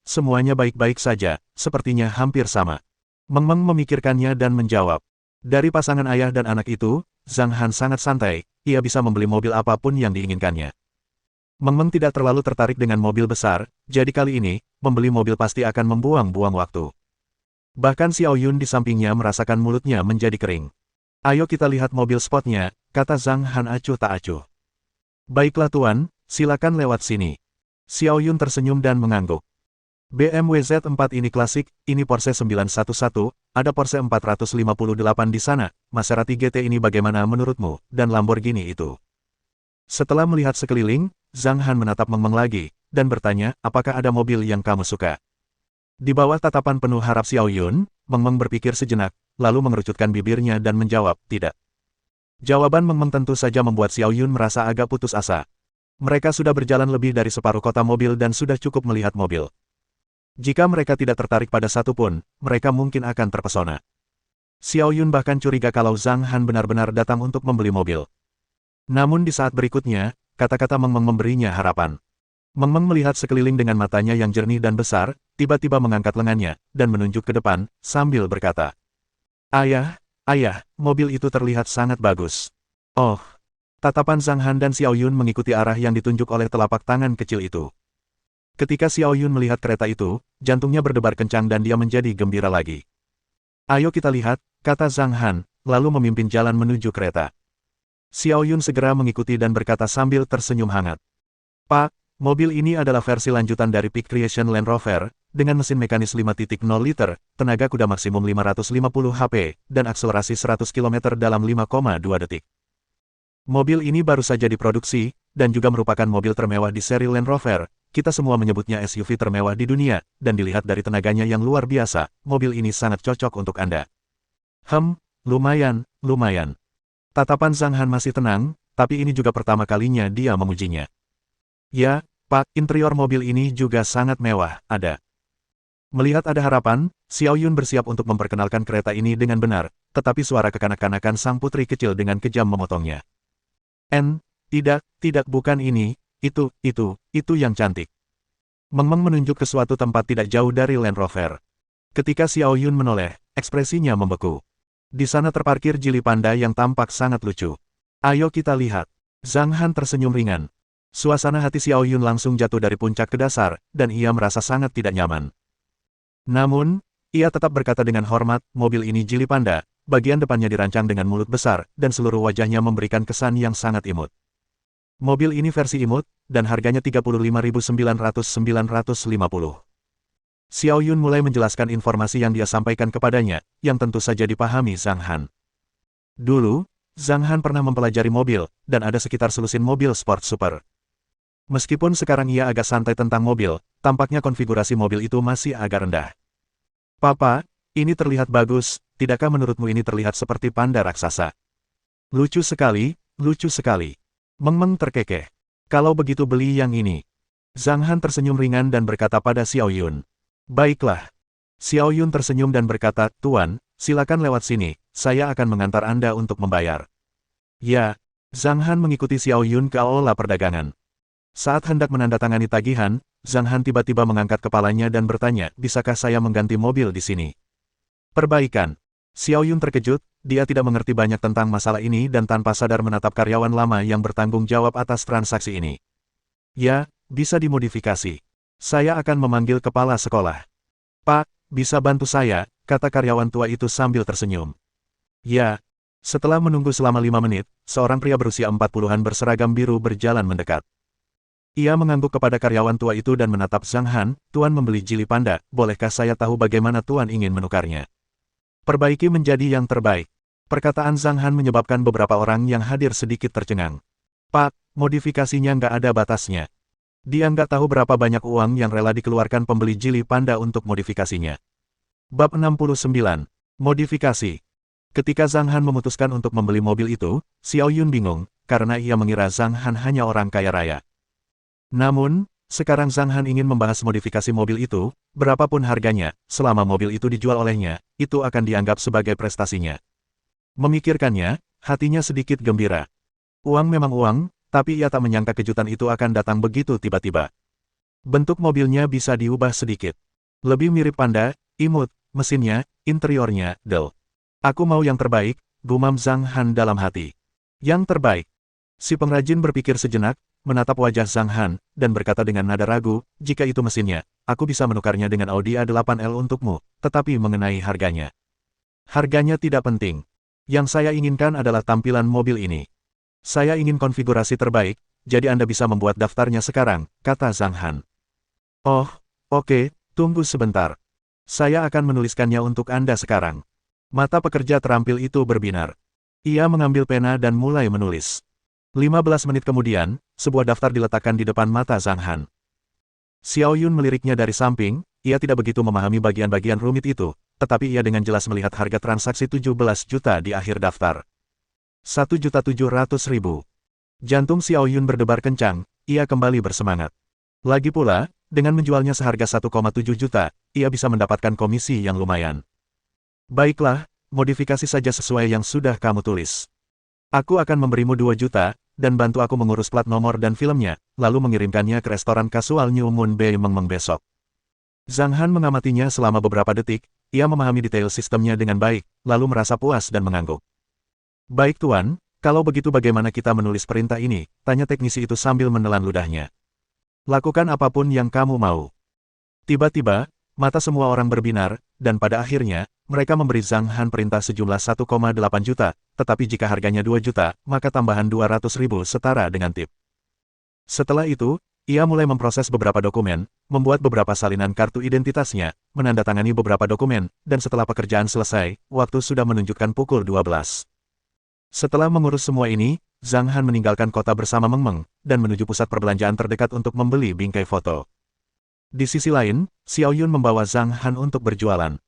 Semuanya baik-baik saja, sepertinya hampir sama. Meng Meng memikirkannya dan menjawab. Dari pasangan ayah dan anak itu, Zhang Han sangat santai, ia bisa membeli mobil apapun yang diinginkannya. Meng Meng tidak terlalu tertarik dengan mobil besar, jadi kali ini, membeli mobil pasti akan membuang-buang waktu. Bahkan Xiao Yun di sampingnya merasakan mulutnya menjadi kering. Ayo kita lihat mobil sportnya, kata Zhang Han acuh tak acuh. Baiklah tuan, silakan lewat sini. Xiao Yun tersenyum dan mengangguk. BMW Z4 ini klasik, ini Porsche 911, ada Porsche 458 di sana, Maserati GT ini bagaimana menurutmu, dan Lamborghini itu. Setelah melihat sekeliling, Zhang Han menatap Meng Meng lagi, dan bertanya, apakah ada mobil yang kamu suka? Di bawah tatapan penuh harap Xiao Yun, Meng Meng berpikir sejenak, lalu mengerucutkan bibirnya dan menjawab, tidak. Jawaban Meng Meng tentu saja membuat Xiao Yun merasa agak putus asa. Mereka sudah berjalan lebih dari separuh kota mobil dan sudah cukup melihat mobil. Jika mereka tidak tertarik pada satu pun, mereka mungkin akan terpesona. Xiao Yun bahkan curiga kalau Zhang Han benar-benar datang untuk membeli mobil. Namun di saat berikutnya, kata-kata Meng Meng memberinya harapan. Meng Meng melihat sekeliling dengan matanya yang jernih dan besar, tiba-tiba mengangkat lengannya, dan menunjuk ke depan, sambil berkata. Ayah, mobil itu terlihat sangat bagus. Tatapan Zhang Han dan Xiao Yun mengikuti arah yang ditunjuk oleh telapak tangan kecil itu. Ketika Xiao Yun melihat kereta itu, jantungnya berdebar kencang dan dia menjadi gembira lagi. Ayo kita lihat, kata Zhang Han, lalu memimpin jalan menuju kereta. Xiao Yun segera mengikuti dan berkata sambil tersenyum hangat. Pak, mobil ini adalah versi lanjutan dari Peak Creation Land Rover, dengan mesin mekanis 5.0 liter, tenaga kuda maksimum 550 HP, dan akselerasi 100 km dalam 5,2 detik. Mobil ini baru saja diproduksi, dan juga merupakan mobil termewah di seri Land Rover. Kita semua menyebutnya SUV termewah di dunia, dan dilihat dari tenaganya yang luar biasa, mobil ini sangat cocok untuk Anda. Lumayan. Tatapan Zhang Han masih tenang, tapi ini juga pertama kalinya dia memujinya. Ya, Pak, interior mobil ini juga sangat mewah, ada. Melihat ada harapan, Xiao Yun bersiap untuk memperkenalkan kereta ini dengan benar, tetapi suara kekanak-kanakan sang putri kecil dengan kejam memotongnya. Tidak, bukan ini, itu yang cantik. Meng Meng menunjuk ke suatu tempat tidak jauh dari Land Rover. Ketika Xiao Yun menoleh, ekspresinya membeku. Di sana terparkir Geely Panda yang tampak sangat lucu. Ayo kita lihat. Zhang Han tersenyum ringan. Suasana hati Xiao Yun langsung jatuh dari puncak ke dasar, dan ia merasa sangat tidak nyaman. Namun, ia tetap berkata dengan hormat, mobil ini Geely Panda, bagian depannya dirancang dengan mulut besar, dan seluruh wajahnya memberikan kesan yang sangat imut. Mobil ini versi imut, dan harganya 35.950. Xiao Yun mulai menjelaskan informasi yang dia sampaikan kepadanya, yang tentu saja dipahami Zhang Han. Dulu, Zhang Han pernah mempelajari mobil, dan ada sekitar selusin mobil sport super. Meskipun sekarang ia agak santai tentang mobil, tampaknya konfigurasi mobil itu masih agak rendah. Papa, ini terlihat bagus, tidakkah menurutmu ini terlihat seperti panda raksasa? Lucu sekali, lucu sekali. Meng Meng terkekeh. Kalau begitu beli yang ini. Zhang Han tersenyum ringan dan berkata pada Xiao Yun. Baiklah. Xiao Yun tersenyum dan berkata, Tuan, silakan lewat sini, saya akan mengantar Anda untuk membayar. Ya, Zhang Han mengikuti Xiao Yun ke aula perdagangan. Saat hendak menandatangani tagihan, Zhang Han tiba-tiba mengangkat kepalanya dan bertanya, bisakah saya mengganti mobil di sini? Perbaikan. Xiao Yun terkejut, dia tidak mengerti banyak tentang masalah ini dan tanpa sadar menatap karyawan lama yang bertanggung jawab atas transaksi ini. Ya, bisa dimodifikasi. Saya akan memanggil kepala sekolah. Pak, bisa bantu saya, kata karyawan tua itu sambil tersenyum. Ya. Setelah menunggu selama 5 menit, seorang pria berusia 40-an berseragam biru berjalan mendekat. Ia mengangguk kepada karyawan tua itu dan menatap Zhang Han, Tuan membeli jili panda, bolehkah saya tahu bagaimana Tuan ingin menukarnya? Perbaiki menjadi yang terbaik. Perkataan Zhang Han menyebabkan beberapa orang yang hadir sedikit tercengang. Pak, modifikasinya nggak ada batasnya. Dia nggak tahu berapa banyak uang yang rela dikeluarkan pembeli jili panda untuk modifikasinya. Bab 69. Modifikasi. Ketika Zhang Han memutuskan untuk membeli mobil itu, Xiao Yun bingung, karena ia mengira Zhang Han hanya orang kaya raya. Namun, sekarang Zhang Han ingin membahas modifikasi mobil itu, berapapun harganya, selama mobil itu dijual olehnya, itu akan dianggap sebagai prestasinya. Memikirkannya, hatinya sedikit gembira. Uang memang uang, tapi ia tak menyangka kejutan itu akan datang begitu tiba-tiba. Bentuk mobilnya bisa diubah sedikit. Lebih mirip panda, imut, mesinnya, interiornya, del. Aku mau yang terbaik, gumam Zhang Han dalam hati. Yang terbaik. Si pengrajin berpikir sejenak, menatap wajah Zhang Han, dan berkata dengan nada ragu, jika itu mesinnya, aku bisa menukarnya dengan Audi A8L untukmu, tetapi mengenai harganya. Harganya tidak penting. Yang saya inginkan adalah tampilan mobil ini. Saya ingin konfigurasi terbaik, jadi Anda bisa membuat daftarnya sekarang, kata Zhang Han. Oh, oke, tunggu sebentar. Saya akan menuliskannya untuk Anda sekarang. Mata pekerja terampil itu berbinar. Ia mengambil pena dan mulai menulis. 15 menit kemudian, sebuah daftar diletakkan di depan mata Zhang Han. Xiao Yun meliriknya dari samping, ia tidak begitu memahami bagian-bagian rumit itu, tetapi ia dengan jelas melihat harga transaksi 17 juta di akhir daftar. 1.700.000. Jantung Xiao Yun berdebar kencang, ia kembali bersemangat. Lagi pula, dengan menjualnya seharga 1,7 juta, ia bisa mendapatkan komisi yang lumayan. Baiklah, modifikasi saja sesuai yang sudah kamu tulis. Aku akan memberimu 2 juta, dan bantu aku mengurus plat nomor dan filmnya, lalu mengirimkannya ke restoran kasual New Moon Bay Meng Meng besok. Zhang Han mengamatinya selama beberapa detik, ia memahami detail sistemnya dengan baik, lalu merasa puas dan mengangguk. Baik Tuan, kalau begitu bagaimana kita menulis perintah ini, tanya teknisi itu sambil menelan ludahnya. Lakukan apapun yang kamu mau. Tiba-tiba, mata semua orang berbinar, dan pada akhirnya, mereka memberi Zhang Han perintah sejumlah 1,8 juta, tetapi jika harganya 2 juta, maka tambahan 200.000 setara dengan tip. Setelah itu, ia mulai memproses beberapa dokumen, membuat beberapa salinan kartu identitasnya, menandatangani beberapa dokumen, dan setelah pekerjaan selesai, waktu sudah menunjukkan pukul 12. Setelah mengurus semua ini, Zhang Han meninggalkan kota bersama Meng Meng, dan menuju pusat perbelanjaan terdekat untuk membeli bingkai foto. Di sisi lain, Xiao Yun membawa Zhang Han untuk berjualan.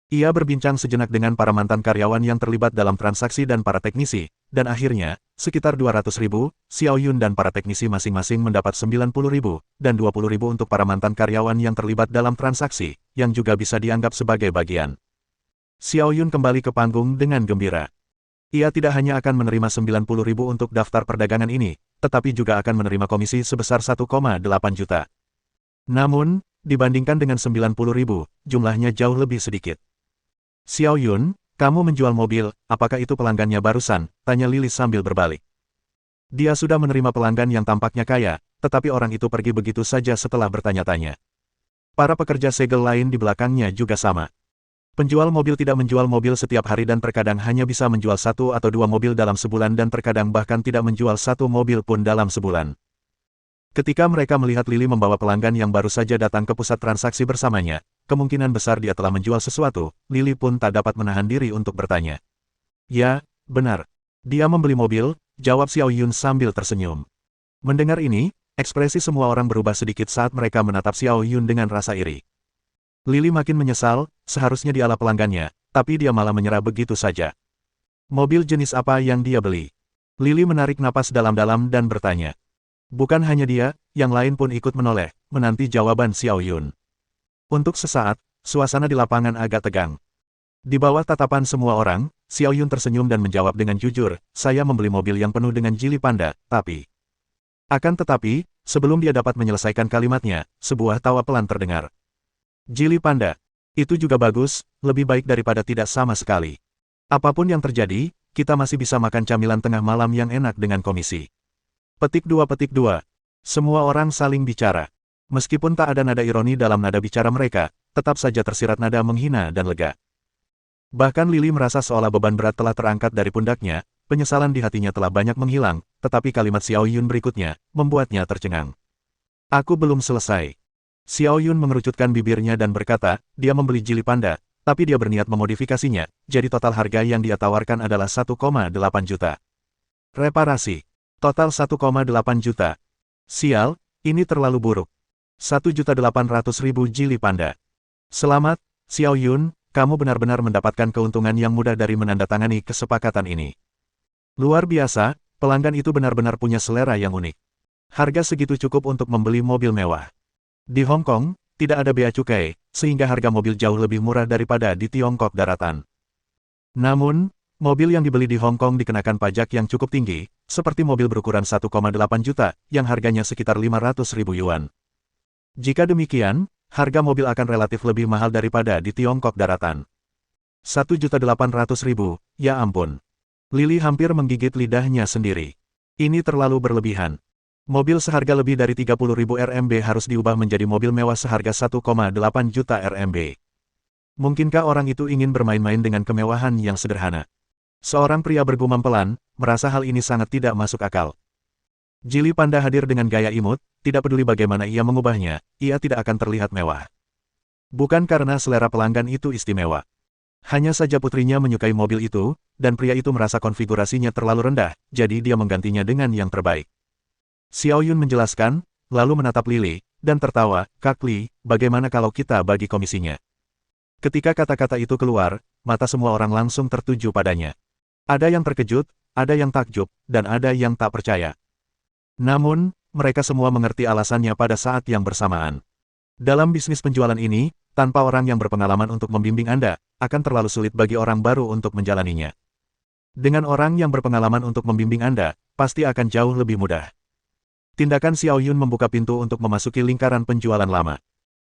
Ia berbincang sejenak dengan para mantan karyawan yang terlibat dalam transaksi dan para teknisi, dan akhirnya, sekitar 200.000, Xiao Yun dan para teknisi masing-masing mendapat 90.000, dan 20.000 untuk para mantan karyawan yang terlibat dalam transaksi, yang juga bisa dianggap sebagai bagian. Xiao Yun kembali ke panggung dengan gembira. Ia tidak hanya akan menerima 90.000 untuk daftar perdagangan ini, tetapi juga akan menerima komisi sebesar 1,8 juta. Namun, dibandingkan dengan 90.000, jumlahnya jauh lebih sedikit. Xiao Yun, kamu menjual mobil, apakah itu pelanggannya barusan? Tanya Lilis sambil berbalik. Dia sudah menerima pelanggan yang tampaknya kaya, tetapi orang itu pergi begitu saja setelah bertanya-tanya. Para pekerja segel lain di belakangnya juga sama. Penjual mobil tidak menjual mobil setiap hari dan terkadang hanya bisa menjual 1 atau 2 mobil dalam sebulan dan terkadang bahkan tidak menjual 1 mobil pun dalam sebulan. Ketika mereka melihat Lily membawa pelanggan yang baru saja datang ke pusat transaksi bersamanya, kemungkinan besar dia telah menjual sesuatu, Lily pun tak dapat menahan diri untuk bertanya. Ya, benar. Dia membeli mobil, jawab Xiao Yun sambil tersenyum. Mendengar ini, Ekspresi semua orang berubah sedikit saat mereka menatap Xiao Yun dengan rasa iri. Lily makin menyesal, seharusnya dialah pelanggannya, tapi dia malah menyerah begitu saja. Mobil jenis apa yang dia beli? Lily menarik napas dalam-dalam dan bertanya. Bukan hanya dia, yang lain pun ikut menoleh, menanti jawaban Xiao Yun. Untuk sesaat, suasana di lapangan agak tegang. Di bawah tatapan semua orang, Xiao Yun tersenyum dan menjawab dengan jujur, saya membeli mobil yang penuh dengan jili panda, tapi... Akan tetapi, sebelum dia dapat menyelesaikan kalimatnya, sebuah tawa pelan terdengar. Jili panda. Itu juga bagus, lebih baik daripada tidak sama sekali. Apapun yang terjadi, kita masih bisa makan camilan tengah malam yang enak dengan komisi. Petik 2. Semua orang saling bicara. Meskipun tak ada nada ironi dalam nada bicara mereka, tetap saja tersirat nada menghina dan lega. Bahkan Lily merasa seolah beban berat telah terangkat dari pundaknya, penyesalan di hatinya telah banyak menghilang, tetapi kalimat Xiao Yun berikutnya, membuatnya tercengang. Aku belum selesai. Xiao Yun mengerucutkan bibirnya dan berkata, dia membeli jili panda, tapi dia berniat memodifikasinya, jadi total harga yang dia tawarkan adalah 1,8 juta. Reparasi. Total 1,8 juta. Sial, ini terlalu buruk. 1.800.000 jili panda. Selamat, Xiao Yun, kamu benar-benar mendapatkan keuntungan yang mudah dari menandatangani kesepakatan ini. Luar biasa, pelanggan itu benar-benar punya selera yang unik. Harga segitu cukup untuk membeli mobil mewah. Di Hong Kong, tidak ada bea cukai, sehingga harga mobil jauh lebih murah daripada di Tiongkok daratan. Namun, mobil yang dibeli di Hong Kong dikenakan pajak yang cukup tinggi, seperti mobil berukuran 1,8 juta, yang harganya sekitar 500.000 yuan. Jika demikian, harga mobil akan relatif lebih mahal daripada di Tiongkok daratan. 1.800.000, ya ampun. Lily hampir menggigit lidahnya sendiri. Ini terlalu berlebihan. Mobil seharga lebih dari 30.000 RMB harus diubah menjadi mobil mewah seharga 1,8 juta RMB. Mungkinkah orang itu ingin bermain-main dengan kemewahan yang sederhana? Seorang pria bergumam pelan, merasa hal ini sangat tidak masuk akal. Jili panda hadir dengan gaya imut, tidak peduli bagaimana ia mengubahnya, ia tidak akan terlihat mewah. Bukan karena selera pelanggan itu istimewa. Hanya saja putrinya menyukai mobil itu, dan pria itu merasa konfigurasinya terlalu rendah, jadi dia menggantinya dengan yang terbaik. Xiao Yun menjelaskan, lalu menatap Lily, dan tertawa, Kak Li, bagaimana kalau kita bagi komisinya? Ketika kata-kata itu keluar, mata semua orang langsung tertuju padanya. Ada yang terkejut, ada yang takjub, dan ada yang tak percaya. Namun, mereka semua mengerti alasannya pada saat yang bersamaan. Dalam bisnis penjualan ini, tanpa orang yang berpengalaman untuk membimbing Anda, akan terlalu sulit bagi orang baru untuk menjalaninya. Dengan orang yang berpengalaman untuk membimbing Anda, pasti akan jauh lebih mudah. Tindakan Xiao Yun membuka pintu untuk memasuki lingkaran penjualan lama.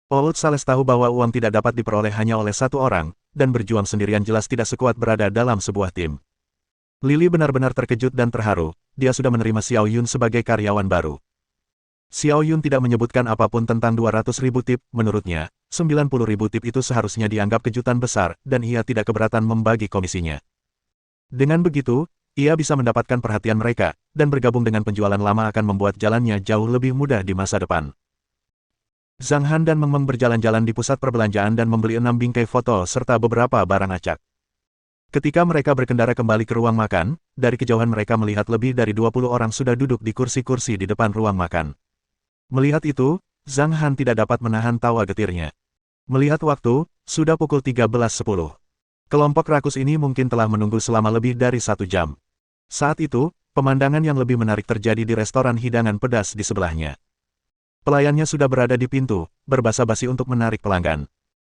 Old Sales tahu bahwa uang tidak dapat diperoleh hanya oleh satu orang, dan berjuang sendirian jelas tidak sekuat berada dalam sebuah tim. Lily benar-benar terkejut dan terharu, dia sudah menerima Xiao Yun sebagai karyawan baru. Xiao Yun tidak menyebutkan apapun tentang 200.000 tip, menurutnya, 90.000 tip itu seharusnya dianggap kejutan besar, dan ia tidak keberatan membagi komisinya. Dengan begitu, ia bisa mendapatkan perhatian mereka, dan bergabung dengan penjualan lama akan membuat jalannya jauh lebih mudah di masa depan. Zhang Han dan Meng Meng berjalan-jalan di pusat perbelanjaan dan membeli 6 bingkai foto serta beberapa barang acak. Ketika mereka berkendara kembali ke ruang makan, dari kejauhan mereka melihat lebih dari 20 orang sudah duduk di kursi-kursi di depan ruang makan. Melihat itu, Zhang Han tidak dapat menahan tawa getirnya. Melihat waktu, sudah pukul 13.10. Kelompok rakus ini mungkin telah menunggu selama lebih dari 1 jam. Saat itu, pemandangan yang lebih menarik terjadi di restoran hidangan pedas di sebelahnya. Pelayannya sudah berada di pintu, berbasa-basi untuk menarik pelanggan.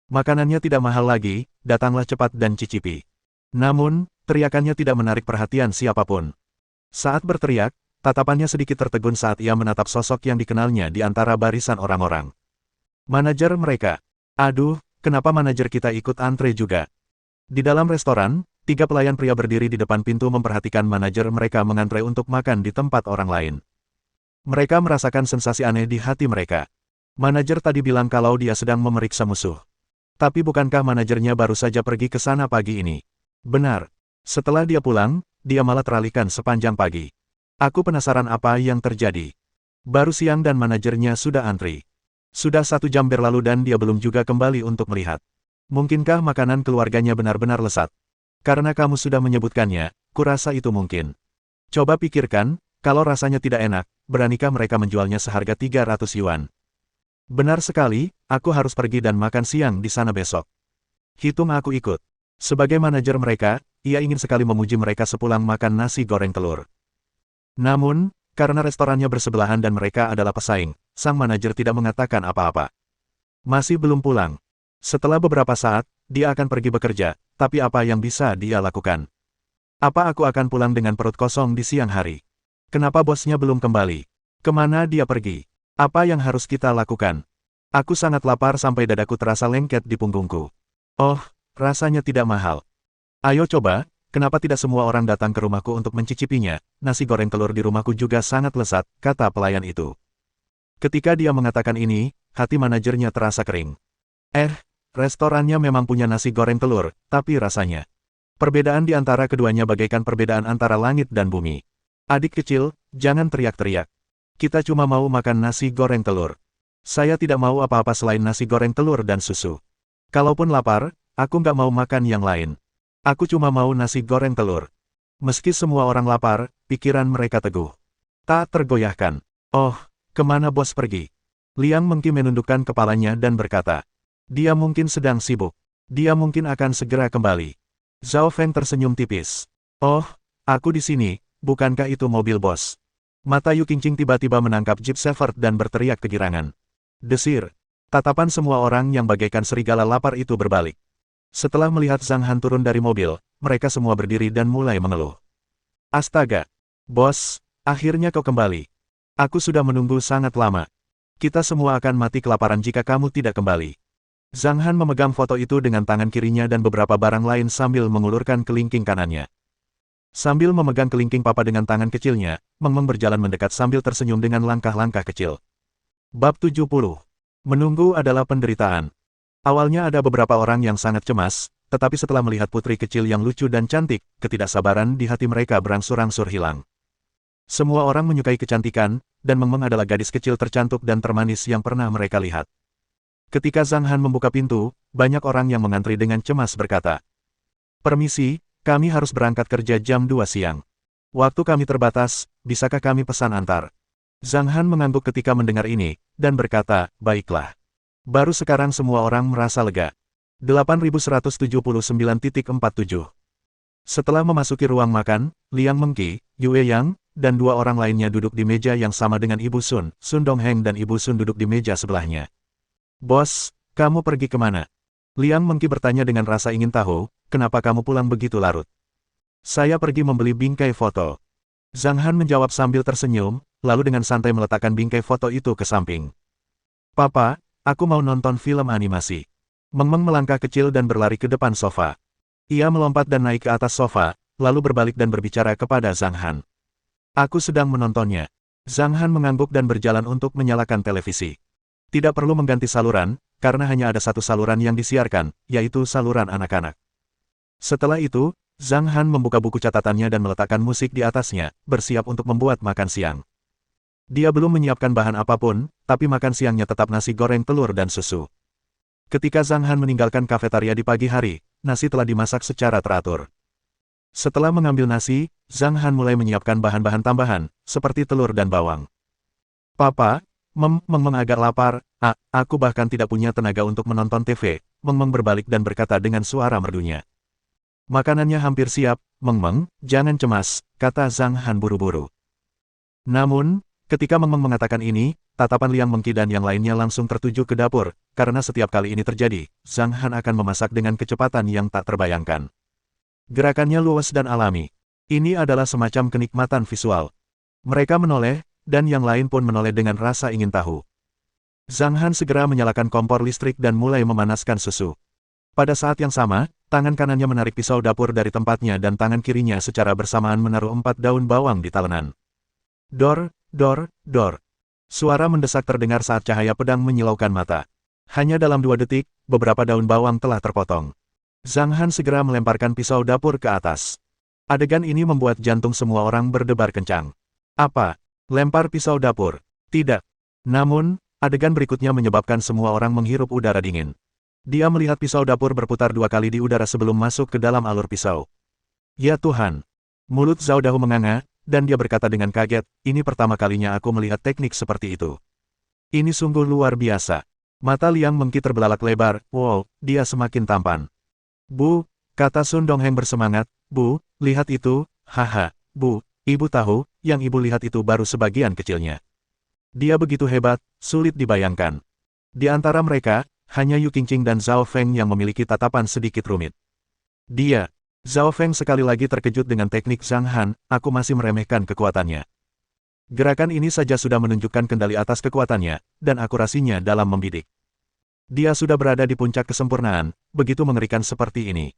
Makanannya tidak mahal lagi, datanglah cepat dan cicipi. Namun, teriakannya tidak menarik perhatian siapapun. Saat berteriak, tatapannya sedikit tertegun saat ia menatap sosok yang dikenalnya di antara barisan orang-orang. Manajer mereka. Aduh, kenapa manajer kita ikut antre juga? Di dalam restoran, 3 pelayan pria berdiri di depan pintu memperhatikan manajer mereka mengantre untuk makan di tempat orang lain. Mereka merasakan sensasi aneh di hati mereka. Manajer tadi bilang kalau dia sedang memeriksa musuh. Tapi bukankah manajernya baru saja pergi ke sana pagi ini? Benar. Setelah dia pulang, dia malah teralihkan sepanjang pagi. Aku penasaran apa yang terjadi. Baru siang dan manajernya sudah antri. Sudah 1 jam berlalu dan dia belum juga kembali untuk melihat. Mungkinkah makanan keluarganya benar-benar lesat? Karena kamu sudah menyebutkannya, kurasa itu mungkin. Coba pikirkan, kalau rasanya tidak enak, beranikah mereka menjualnya seharga 300 yuan? Benar sekali, aku harus pergi dan makan siang di sana besok. Hitung aku ikut. Sebagai manajer mereka, ia ingin sekali memuji mereka sepulang makan nasi goreng telur. Namun, karena restorannya bersebelahan dan mereka adalah pesaing, sang manajer tidak mengatakan apa-apa. Masih belum pulang. Setelah beberapa saat, dia akan pergi bekerja, tapi apa yang bisa dia lakukan? Apa aku akan pulang dengan perut kosong di siang hari? Kenapa bosnya belum kembali? Kemana dia pergi? Apa yang harus kita lakukan? Aku sangat lapar sampai dadaku terasa lengket di punggungku. Oh, rasanya tidak mahal. Ayo coba, kenapa tidak semua orang datang ke rumahku untuk mencicipinya? Nasi goreng telur di rumahku juga sangat lezat, kata pelayan itu. Ketika dia mengatakan ini, hati manajernya terasa kering. Restorannya memang punya nasi goreng telur, tapi rasanya. Perbedaan di antara keduanya bagaikan perbedaan antara langit dan bumi. Adik kecil, jangan teriak-teriak. Kita cuma mau makan nasi goreng telur. Saya tidak mau apa-apa selain nasi goreng telur dan susu. Kalaupun lapar, aku nggak mau makan yang lain. Aku cuma mau nasi goreng telur. Meski semua orang lapar, pikiran mereka teguh. Tak tergoyahkan. Oh, kemana bos pergi? Liang Mengki menundukkan kepalanya dan berkata. Dia mungkin sedang sibuk. Dia mungkin akan segera kembali. Zhao Feng tersenyum tipis. Oh, aku di sini, bukankah itu mobil bos? Mata Yu Qingqing tiba-tiba menangkap Jeep Shepherd dan berteriak kegirangan. Desir. Tatapan semua orang yang bagaikan serigala lapar itu berbalik. Setelah melihat Zhang Han turun dari mobil, mereka semua berdiri dan mulai mengeluh. Astaga. Bos, akhirnya kau kembali. Aku sudah menunggu sangat lama. Kita semua akan mati kelaparan jika kamu tidak kembali. Zhang Han memegang foto itu dengan tangan kirinya dan beberapa barang lain sambil mengulurkan kelingking kanannya. Sambil memegang kelingking papa dengan tangan kecilnya, Meng Meng berjalan mendekat sambil tersenyum dengan langkah-langkah kecil. Bab 70. Menunggu adalah penderitaan. Awalnya ada beberapa orang yang sangat cemas, tetapi setelah melihat putri kecil yang lucu dan cantik, ketidaksabaran di hati mereka berangsur-angsur hilang. Semua orang menyukai kecantikan, dan Meng Meng adalah gadis kecil tercantik dan termanis yang pernah mereka lihat. Ketika Zhang Han membuka pintu, banyak orang yang mengantri dengan cemas berkata, "Permisi, kami harus berangkat kerja jam 2 siang. Waktu kami terbatas, bisakah kami pesan antar?" Zhang Han mengangguk ketika mendengar ini, dan berkata, "Baiklah." Baru sekarang semua orang merasa lega. 8179.47. Setelah memasuki ruang makan, Liang Mengki, Yue Yang, dan dua orang lainnya duduk di meja yang sama dengan Ibu Sun, Sun Dongheng dan Ibu Sun duduk di meja sebelahnya. "Bos, kamu pergi kemana?" Liang Mengki bertanya dengan rasa ingin tahu, "Kenapa kamu pulang begitu larut?" "Saya pergi membeli bingkai foto." Zhang Han menjawab sambil tersenyum, lalu dengan santai meletakkan bingkai foto itu ke samping. "Papa, aku mau nonton film animasi." Meng Meng melangkah kecil dan berlari ke depan sofa. Ia melompat dan naik ke atas sofa, lalu berbalik dan berbicara kepada Zhang Han. "Aku sedang menontonnya." Zhang Han mengangguk dan berjalan untuk menyalakan televisi. Tidak perlu mengganti saluran, karena hanya ada satu saluran yang disiarkan, yaitu saluran anak-anak. Setelah itu, Zhang Han membuka buku catatannya dan meletakkan musik di atasnya, bersiap untuk membuat makan siang. Dia belum menyiapkan bahan apapun, tapi makan siangnya tetap nasi goreng telur dan susu. Ketika Zhang Han meninggalkan kafetaria di pagi hari, nasi telah dimasak secara teratur. Setelah mengambil nasi, Zhang Han mulai menyiapkan bahan-bahan tambahan, seperti telur dan bawang. "Papa, Meng Meng agak lapar, aku bahkan tidak punya tenaga untuk menonton TV." Meng Meng berbalik dan berkata dengan suara merdunya. "Makanannya hampir siap, Meng Meng, jangan cemas," kata Zhang Han buru-buru. Namun, ketika Meng Meng mengatakan ini, tatapan Liang Mengki dan yang lainnya langsung tertuju ke dapur, karena setiap kali ini terjadi, Zhang Han akan memasak dengan kecepatan yang tak terbayangkan. Gerakannya luas dan alami. Ini adalah semacam kenikmatan visual. Mereka menoleh, dan yang lain pun menoleh dengan rasa ingin tahu. Zhang Han segera menyalakan kompor listrik dan mulai memanaskan susu. Pada saat yang sama, tangan kanannya menarik pisau dapur dari tempatnya dan tangan kirinya secara bersamaan menaruh 4 daun bawang di talenan. Dor, dor, dor. Suara mendesak terdengar saat cahaya pedang menyilaukan mata. Hanya dalam 2 detik, beberapa daun bawang telah terpotong. Zhang Han segera melemparkan pisau dapur ke atas. Adegan ini membuat jantung semua orang berdebar kencang. "Apa? Lempar pisau dapur?" "Tidak." Namun, adegan berikutnya menyebabkan semua orang menghirup udara dingin. Dia melihat pisau dapur berputar 2 kali di udara sebelum masuk ke dalam alur pisau. "Ya Tuhan!" Mulut Zhao Dahu menganga, dan dia berkata dengan kaget, ini pertama kalinya aku melihat teknik seperti itu. Ini sungguh luar biasa. Mata Liang Mengki terbelalak lebar, wow, dia semakin tampan. Bu, kata Sun Dongheng bersemangat, Bu, lihat itu, haha, Bu, ibu tahu, yang ibu lihat itu baru sebagian kecilnya. Dia begitu hebat, sulit dibayangkan. Di antara mereka, hanya Yu Qingqing dan Zhao Feng yang memiliki tatapan sedikit rumit. Zhao Feng sekali lagi terkejut dengan teknik Zhang Han, aku masih meremehkan kekuatannya. Gerakan ini saja sudah menunjukkan kendali atas kekuatannya, dan akurasinya dalam membidik. Dia sudah berada di puncak kesempurnaan, begitu mengerikan seperti ini.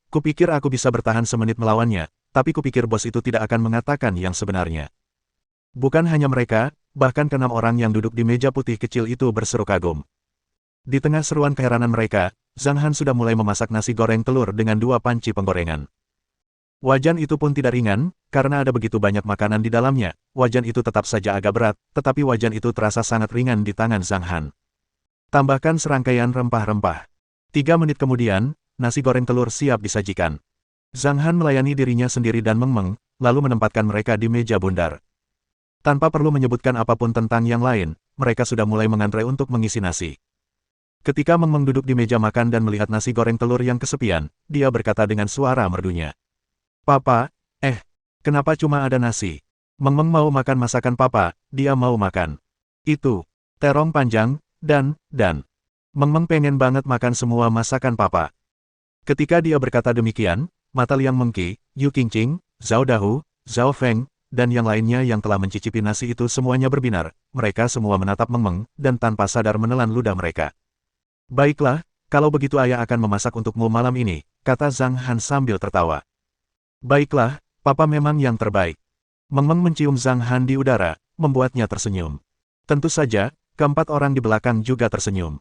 Kupikir aku bisa bertahan semenit melawannya, tapi kupikir bos itu tidak akan mengatakan yang sebenarnya. Bukan hanya mereka, bahkan keenam orang yang duduk di meja putih kecil itu berseru kagum. Di tengah seruan keheranan mereka, Zhang Han sudah mulai memasak nasi goreng telur dengan 2 panci penggorengan. Wajan itu pun tidak ringan, karena ada begitu banyak makanan di dalamnya. Wajan itu tetap saja agak berat, tetapi wajan itu terasa sangat ringan di tangan Zhang Han. Tambahkan serangkaian rempah-rempah. 3 menit kemudian, nasi goreng telur siap disajikan. Zhang Han melayani dirinya sendiri dan Meng Meng, lalu menempatkan mereka di meja bundar. Tanpa perlu menyebutkan apapun tentang yang lain, mereka sudah mulai mengantre untuk mengisi nasi. Ketika Meng Meng duduk di meja makan dan melihat nasi goreng telur yang kesepian, dia berkata dengan suara merdunya. Papa, kenapa cuma ada nasi? Meng Meng mau makan masakan papa, dia mau makan. Itu, terong panjang, dan, Meng Meng pengen banget makan semua masakan papa. Ketika dia berkata demikian, mata Liang Mengki, Yu Qingqing, Zhao Dahu, Zhao Feng, dan yang lainnya yang telah mencicipi nasi itu semuanya berbinar, mereka semua menatap Meng Meng, dan tanpa sadar menelan ludah mereka. Baiklah, kalau begitu ayah akan memasak untukmu malam ini, kata Zhang Han sambil tertawa. Baiklah, papa memang yang terbaik. Meng Meng mencium Zhang Han di udara, membuatnya tersenyum. Tentu saja, keempat orang di belakang juga tersenyum.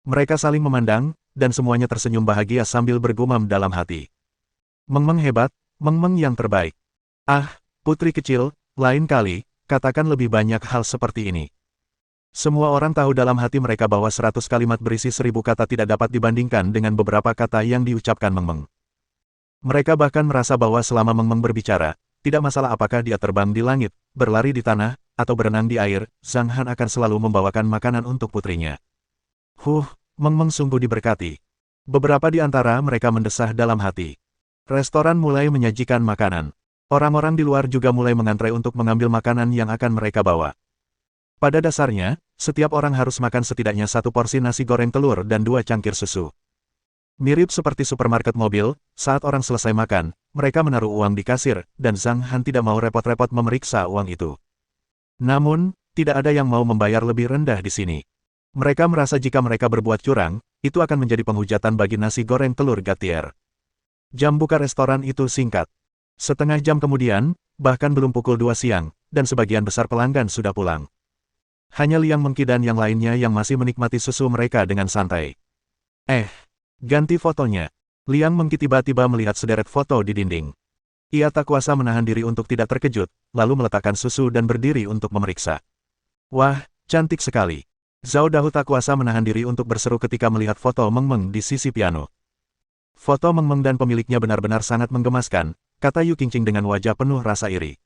Mereka saling memandang, dan semuanya tersenyum bahagia sambil bergumam dalam hati. Meng Meng hebat, Meng Meng yang terbaik. Ah, putri kecil, lain kali, katakan lebih banyak hal seperti ini. Semua orang tahu dalam hati mereka bahwa 100 kalimat berisi 1000 kata tidak dapat dibandingkan dengan beberapa kata yang diucapkan Meng Meng. Mereka bahkan merasa bahwa selama Meng Meng berbicara, tidak masalah apakah dia terbang di langit, berlari di tanah, atau berenang di air, Zhang Han akan selalu membawakan makanan untuk putrinya. Meng Meng sungguh diberkati. Beberapa di antara mereka mendesah dalam hati. Restoran mulai menyajikan makanan. Orang-orang di luar juga mulai mengantre untuk mengambil makanan yang akan mereka bawa. Pada dasarnya, setiap orang harus makan setidaknya 1 porsi nasi goreng telur dan 2 cangkir susu. Mirip seperti supermarket mobil, saat orang selesai makan, mereka menaruh uang di kasir, dan Zhang Han tidak mau repot-repot memeriksa uang itu. Namun, tidak ada yang mau membayar lebih rendah di sini. Mereka merasa jika mereka berbuat curang, itu akan menjadi penghujatan bagi nasi goreng telur Gatier. Jam buka restoran itu singkat. Setengah jam kemudian, bahkan belum pukul 2 siang, dan sebagian besar pelanggan sudah pulang. Hanya Liang Mengki dan yang lainnya yang masih menikmati susu mereka dengan santai. Ganti fotonya. Liang Mengki tiba-tiba melihat sederet foto di dinding. Ia tak kuasa menahan diri untuk tidak terkejut, lalu meletakkan susu dan berdiri untuk memeriksa. Wah, cantik sekali. Zhao Dahu tak kuasa menahan diri untuk berseru ketika melihat foto Meng Meng di sisi piano. Foto Meng Meng dan pemiliknya benar-benar sangat menggemaskan, kata Yu Qingqing dengan wajah penuh rasa iri.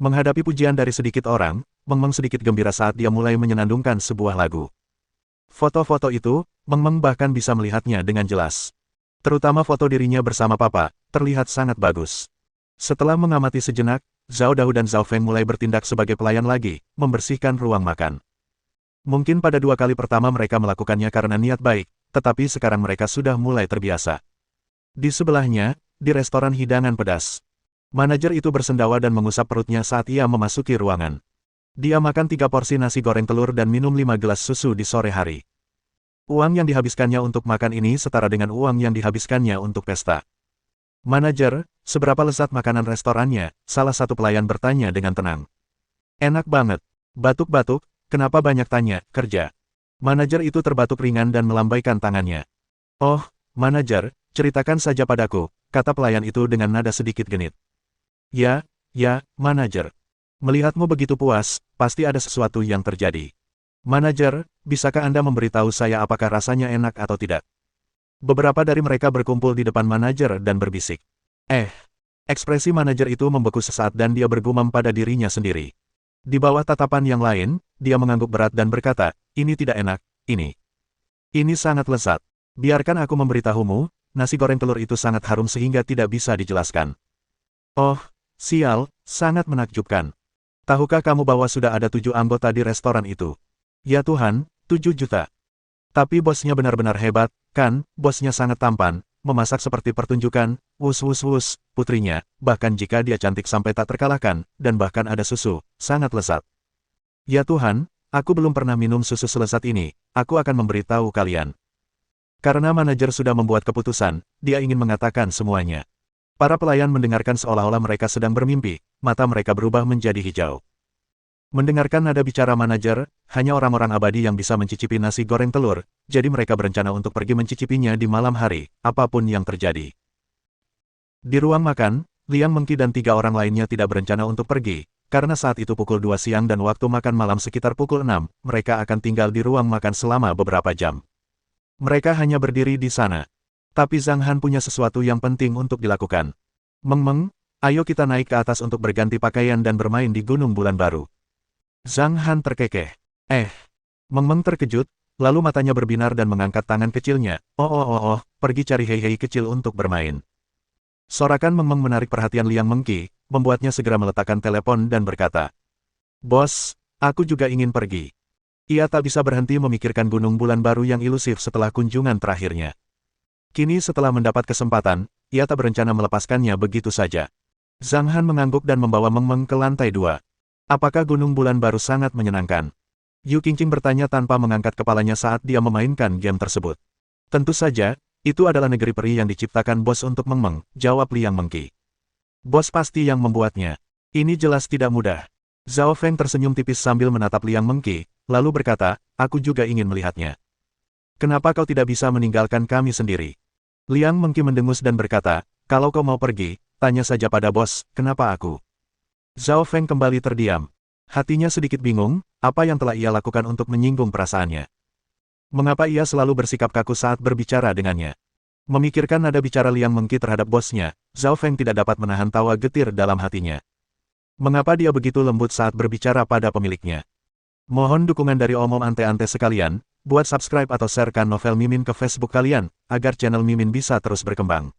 Menghadapi pujian dari sedikit orang, Meng Meng sedikit gembira saat dia mulai menyenandungkan sebuah lagu. Foto-foto itu, Meng Meng bahkan bisa melihatnya dengan jelas. Terutama foto dirinya bersama papa, terlihat sangat bagus. Setelah mengamati sejenak, Zhao Dahu dan Zhao Feng mulai bertindak sebagai pelayan lagi, membersihkan ruang makan. Mungkin pada 2 kali pertama mereka melakukannya karena niat baik, tetapi sekarang mereka sudah mulai terbiasa. Di sebelahnya, di restoran hidangan pedas. Manajer itu bersendawa dan mengusap perutnya saat ia memasuki ruangan. Dia makan 3 porsi nasi goreng telur dan minum 5 gelas susu di sore hari. Uang yang dihabiskannya untuk makan ini setara dengan uang yang dihabiskannya untuk pesta. Manajer, seberapa lezat makanan restorannya? Salah satu pelayan bertanya dengan tenang. Enak banget. Batuk-batuk, kenapa banyak tanya, kerja? Manajer itu terbatuk ringan dan melambaikan tangannya. Oh, manajer, ceritakan saja padaku, kata pelayan itu dengan nada sedikit genit. Ya, manajer. Melihatmu begitu puas, pasti ada sesuatu yang terjadi. Manajer, bisakah Anda memberitahu saya apakah rasanya enak atau tidak? Beberapa dari mereka berkumpul di depan manajer dan berbisik. Ekspresi manajer itu membeku sesaat dan dia bergumam pada dirinya sendiri. Di bawah tatapan yang lain, dia mengangguk berat dan berkata, ini tidak enak, ini. Ini sangat lezat. Biarkan aku memberitahumu, nasi goreng telur itu sangat harum sehingga tidak bisa dijelaskan. Oh, sial, sangat menakjubkan. Tahukah kamu bahwa sudah ada 7 anggota di restoran itu? Ya Tuhan, 7 juta. Tapi bosnya benar-benar hebat, kan, bosnya sangat tampan, memasak seperti pertunjukan, wus, putrinya, bahkan jika dia cantik sampai tak terkalahkan, dan bahkan ada susu, sangat lezat. Ya Tuhan, aku belum pernah minum susu selezat ini, aku akan memberitahu kalian. Karena manajer sudah membuat keputusan, dia ingin mengatakan semuanya. Para pelayan mendengarkan seolah-olah mereka sedang bermimpi, mata mereka berubah menjadi hijau. Mendengarkan nada bicara manajer, hanya orang-orang abadi yang bisa mencicipi nasi goreng telur, jadi mereka berencana untuk pergi mencicipinya di malam hari, apapun yang terjadi. Di ruang makan, Liang Mengki dan 3 orang lainnya tidak berencana untuk pergi, karena saat itu pukul 2 siang dan waktu makan malam sekitar pukul 6, mereka akan tinggal di ruang makan selama beberapa jam. Mereka hanya berdiri di sana. Tapi Zhang Han punya sesuatu yang penting untuk dilakukan. Meng, ayo kita naik ke atas untuk berganti pakaian dan bermain di Gunung Bulan Baru. Zhang Han terkekeh. Meng terkejut, lalu matanya berbinar dan mengangkat tangan kecilnya. Oh, pergi cari hei kecil untuk bermain. Sorakan Meng menarik perhatian Liang Mengki, membuatnya segera meletakkan telepon dan berkata, Bos, aku juga ingin pergi. Ia tak bisa berhenti memikirkan Gunung Bulan Baru yang ilusif setelah kunjungan terakhirnya. Kini setelah mendapat kesempatan, ia tak berencana melepaskannya begitu saja. Zhang Han mengangguk dan membawa Meng ke lantai 2. Apakah Gunung Bulan Baru sangat menyenangkan? Yu Qingqing bertanya tanpa mengangkat kepalanya saat dia memainkan game tersebut. Tentu saja, itu adalah negeri peri yang diciptakan bos untuk Meng, jawab Liang Mengki. Bos pasti yang membuatnya. Ini jelas tidak mudah. Zhao Feng tersenyum tipis sambil menatap Liang Mengki, lalu berkata, aku juga ingin melihatnya. Kenapa kau tidak bisa meninggalkan kami sendiri? Liang Mengki mendengus dan berkata, kalau kau mau pergi, tanya saja pada bos, kenapa aku? Zhao Feng kembali terdiam. Hatinya sedikit bingung, apa yang telah ia lakukan untuk menyinggung perasaannya. Mengapa ia selalu bersikap kaku saat berbicara dengannya? Memikirkan nada bicara Liang Mengki terhadap bosnya, Zhao Feng tidak dapat menahan tawa getir dalam hatinya. Mengapa dia begitu lembut saat berbicara pada pemiliknya? Mohon dukungan dari omom ante-ante sekalian, buat subscribe atau sharekan novel Mimin ke Facebook kalian, agar channel Mimin bisa terus berkembang.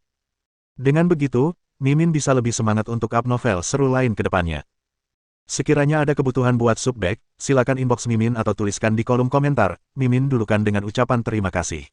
Dengan begitu, Mimin bisa lebih semangat untuk up novel seru lain ke depannya. Sekiranya ada kebutuhan buat subback, silakan inbox Mimin atau tuliskan di kolom komentar, Mimin dulukan dengan ucapan terima kasih.